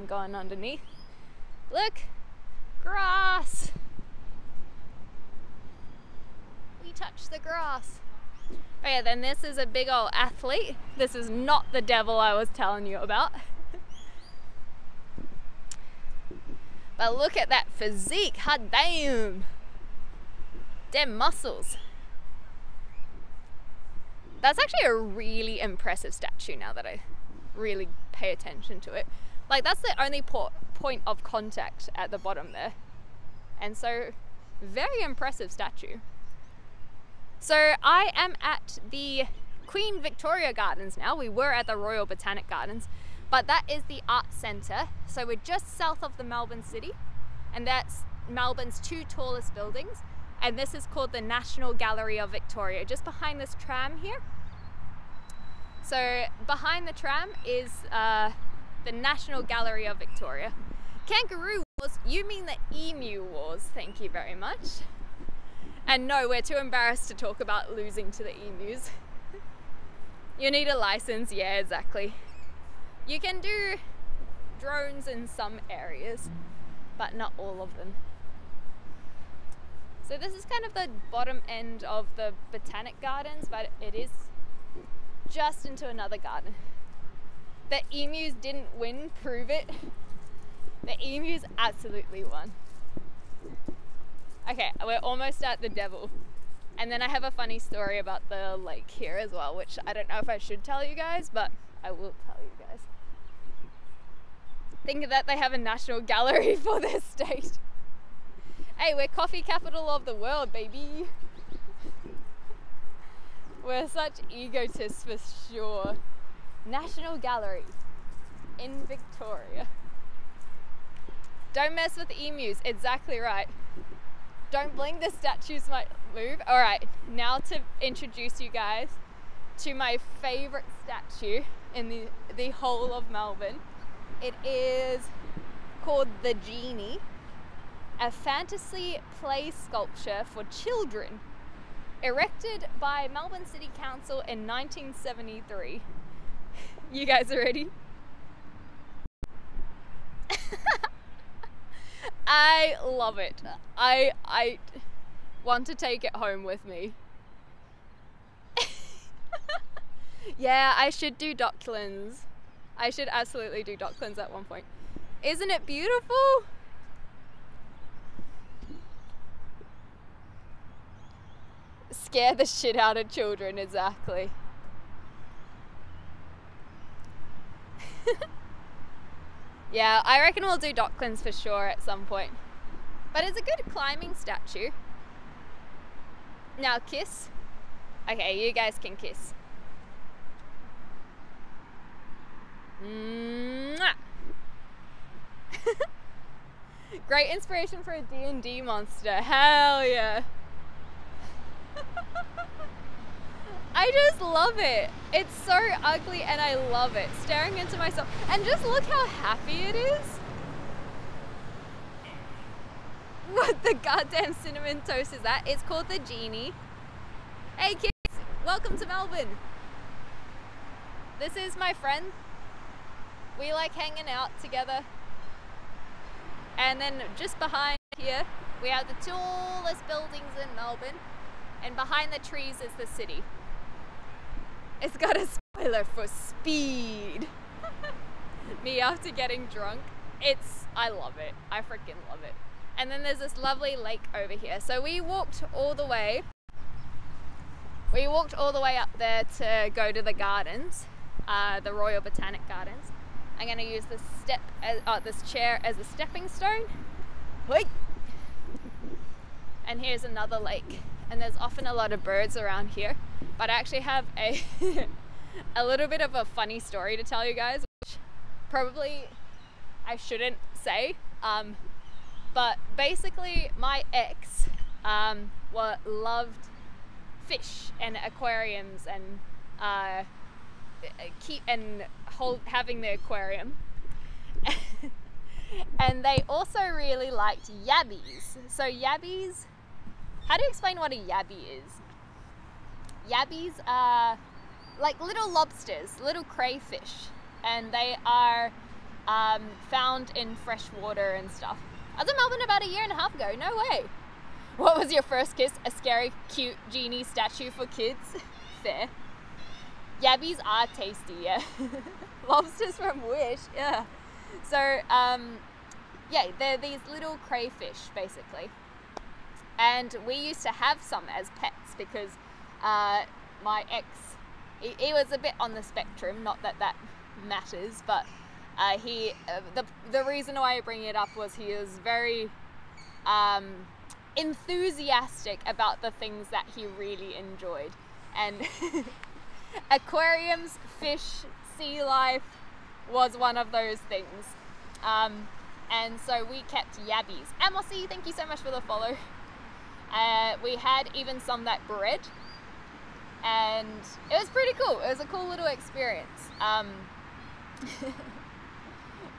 S1: going underneath. Look, grass. We touch the grass. Oh yeah, then this is a big old athlete. This is not the devil I was telling you about. But look at that physique, hot damn. Them muscles. That's actually a really impressive statue now that I really pay attention to it. Like that's the only point of contact at the bottom there. And so, very impressive statue. So I am at the Queen Victoria Gardens now. We were at the Royal Botanic Gardens, but that is the art centre. So we're just south of the Melbourne city, and that's Melbourne's 2 tallest buildings. And this is called the National Gallery of Victoria, just behind this tram here. So behind the tram is the National Gallery of Victoria. Kangaroo Wars, you mean the Emu Wars, thank you very much. And no, we're too embarrassed to talk about losing to the emus. You need a license, yeah, exactly. You can do drones in some areas, but not all of them. So this is kind of the bottom end of the Botanic Gardens, but it is just into another garden. The emus didn't win, prove it. The emus absolutely won. Okay, we're almost at the devil. And then I have a funny story about the lake here as well, which I don't know if I should tell you guys, but I will tell you guys. Think that they have a national gallery for their state. Hey, we're coffee capital of the world, baby. We're such egotists for sure. National Gallery in Victoria. Don't mess with emus, exactly right. Don't blink, the statues might move. Alright, now to introduce you guys to my favourite statue in the whole of Melbourne. It is called the Genie, a fantasy play sculpture for children, erected by Melbourne City Council in 1973. You guys are ready? I love it. I want to take it home with me. Yeah, I should do Docklands. I should absolutely do Docklands at one point. Isn't it beautiful? Scare the shit out of children, exactly. Yeah, I reckon we'll do Docklands for sure at some point. But it's a good climbing statue. Now kiss. Okay, you guys can kiss. Mwah. Great inspiration for a D&D monster. Hell yeah. I just love it. It's so ugly and I love it. Staring into myself. And just look how happy it is. What the goddamn cinnamon toast is that? It's called the Genie. Hey kids, welcome to Melbourne. This is my friend. We like hanging out together. And then just behind here, we have the tallest buildings in Melbourne. And behind the trees is the city. It's got a spoiler for speed. Me after getting drunk. I love it. I freaking love it. And then there's this lovely lake over here. So we walked all the way up there to go to the gardens, the Royal Botanic Gardens. I'm gonna use this chair as a stepping stone. Wait. And here's another lake. And there's often a lot of birds around here. But I actually have a little bit of a funny story to tell you guys, which probably I shouldn't say. But basically my ex loved fish and aquariums and having the aquarium. And they also really liked yabbies. So yabbies, how do you explain what a yabby is? Yabbies are like little lobsters, little crayfish, and they are found in fresh water and stuff. I was in Melbourne about 1.5 years ago, no way. What was your first kiss? A scary, cute genie statue for kids? Fair. Yabbies are tasty, yeah. Lobsters from Wish, yeah. So, yeah, they're these little crayfish, basically. And we used to have some as pets because my ex, he was a bit on the spectrum, not that that matters, but the reason why I bring it up was he was very enthusiastic about the things that he really enjoyed. And aquariums, fish, sea life was one of those things. And so we kept yabbies. Amosi, thank you so much for the follow. We had even some that bred, and it was pretty cool. It was a cool little experience.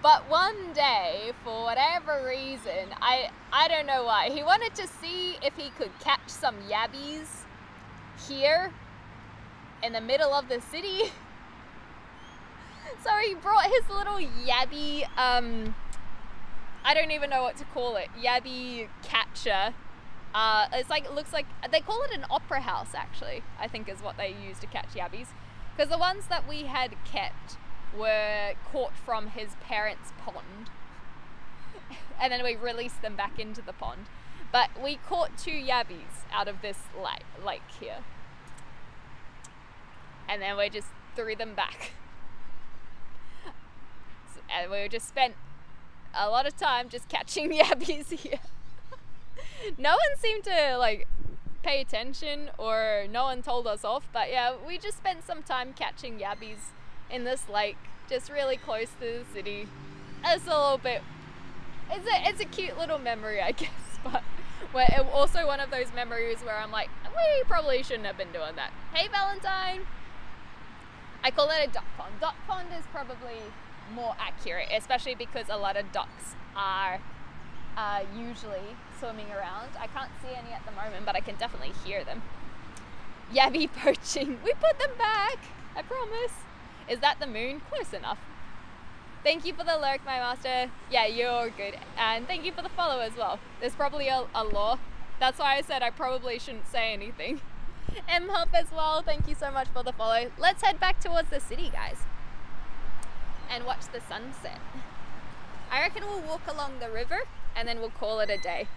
S1: But one day, for whatever reason, I don't know why, he wanted to see if he could catch some yabbies here in the middle of the city. So he brought his little yabby, I don't even know what to call it, yabby catcher. It's like, it looks like, they call it an opera house actually, I think is what they use to catch yabbies. Because the ones that we had kept were caught from his parents' pond. And then we released them back into the pond. But we caught 2 yabbies out of this lake here. And then we just threw them back. And we just spent a lot of time just catching yabbies here. No one seemed to like pay attention, or no one told us off, but yeah, we just spent some time catching yabbies in this lake, just really close to the city. It's a little bit, it's a cute little memory, I guess, but also one of those memories where I'm like, we probably shouldn't have been doing that. Hey Valentine! I call it a duck pond. Duck pond is probably more accurate, especially because a lot of ducks are usually swimming around. I can't see any at the moment, but I can definitely hear them. Yabby poaching. We put them back, I promise. Is that the moon? Close enough. Thank you for the lurk, my master. Yeah, you're good. And thank you for the follow as well. There's probably a law. That's why I said I probably shouldn't say anything. M-Hop as well, thank you so much for the follow. Let's head back towards the city, guys, and watch the sunset. I reckon we'll walk along the river and then we'll call it a day.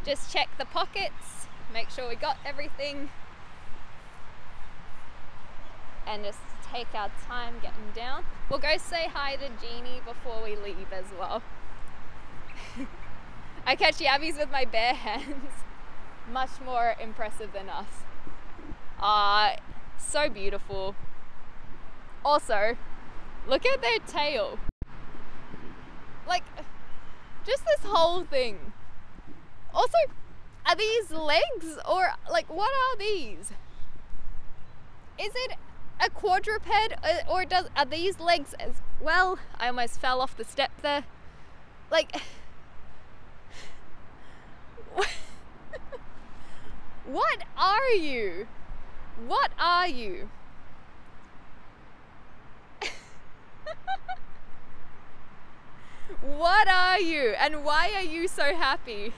S1: Just check the pockets, make sure we got everything, and just take our time getting down. We'll go say hi to Jeannie before we leave as well. I catch yabbies with my bare hands. Much more impressive than us. So beautiful. Also, look at their tail. Like, just this whole thing. Also, are these legs, or like, what are these? Is it a quadruped, or are these legs as well? I almost fell off the step there. Like, what are you? What are you? What are you? And why are you so happy?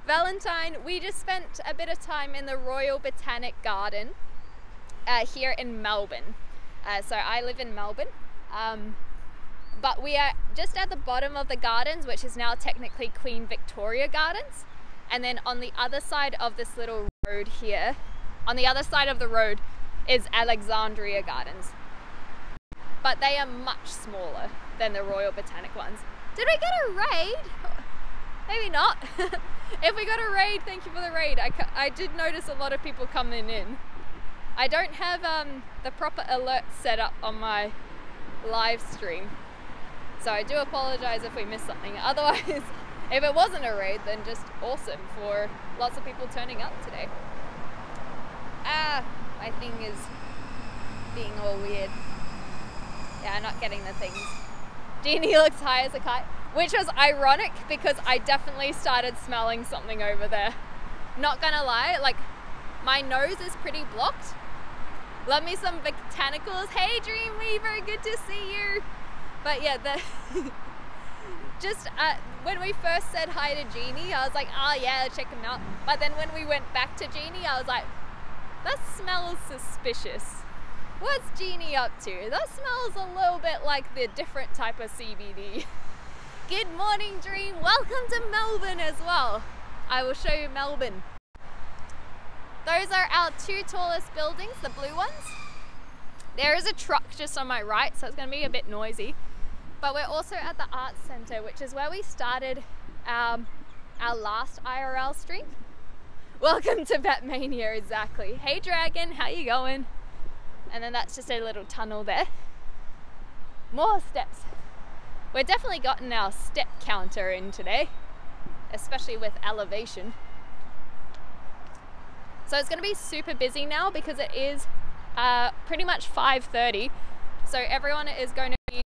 S1: Valentine, we just spent a bit of time in the Royal Botanic Garden here in Melbourne. So I live in Melbourne. But we are just at the bottom of the gardens, which is now technically Queen Victoria Gardens. And then on the other side of this little road here, on the other side of the road is Alexandria Gardens. But they are much smaller than the Royal Botanic ones. Did we get a raid? Maybe not. If we got a raid, thank you for the raid. I did notice a lot of people coming in. I don't have the proper alert set up on my live stream, so I do apologize if we missed something. Otherwise, if it wasn't a raid, then just awesome for lots of people turning up today. My thing is being all weird. Yeah, I'm not getting the things. Jeannie looks high as a kite, which was ironic because I definitely started smelling something over there. Not gonna lie, like, my nose is pretty blocked. Love me some botanicals. Hey Dreamweaver, good to see you. But yeah, just when we first said hi to Jeannie, I was like, oh yeah, check him out. But then when we went back to Jeannie, I was like, that smells suspicious. What's Jeannie up to? That smells a little bit like the different type of CBD. Good morning, Dream. Welcome to Melbourne as well. I will show you Melbourne. Those are our two tallest buildings, the blue ones. There is a truck just on my right, so it's going to be a bit noisy. But we're also at the Arts Centre, which is where we started our last IRL stream. Welcome to Batmania, exactly. Hey Dragon, how you going? And then that's just a little tunnel there. More steps. We're definitely gotten our step counter in today, especially with elevation. So it's going to be super busy now because it is pretty much 5:30. So everyone is going to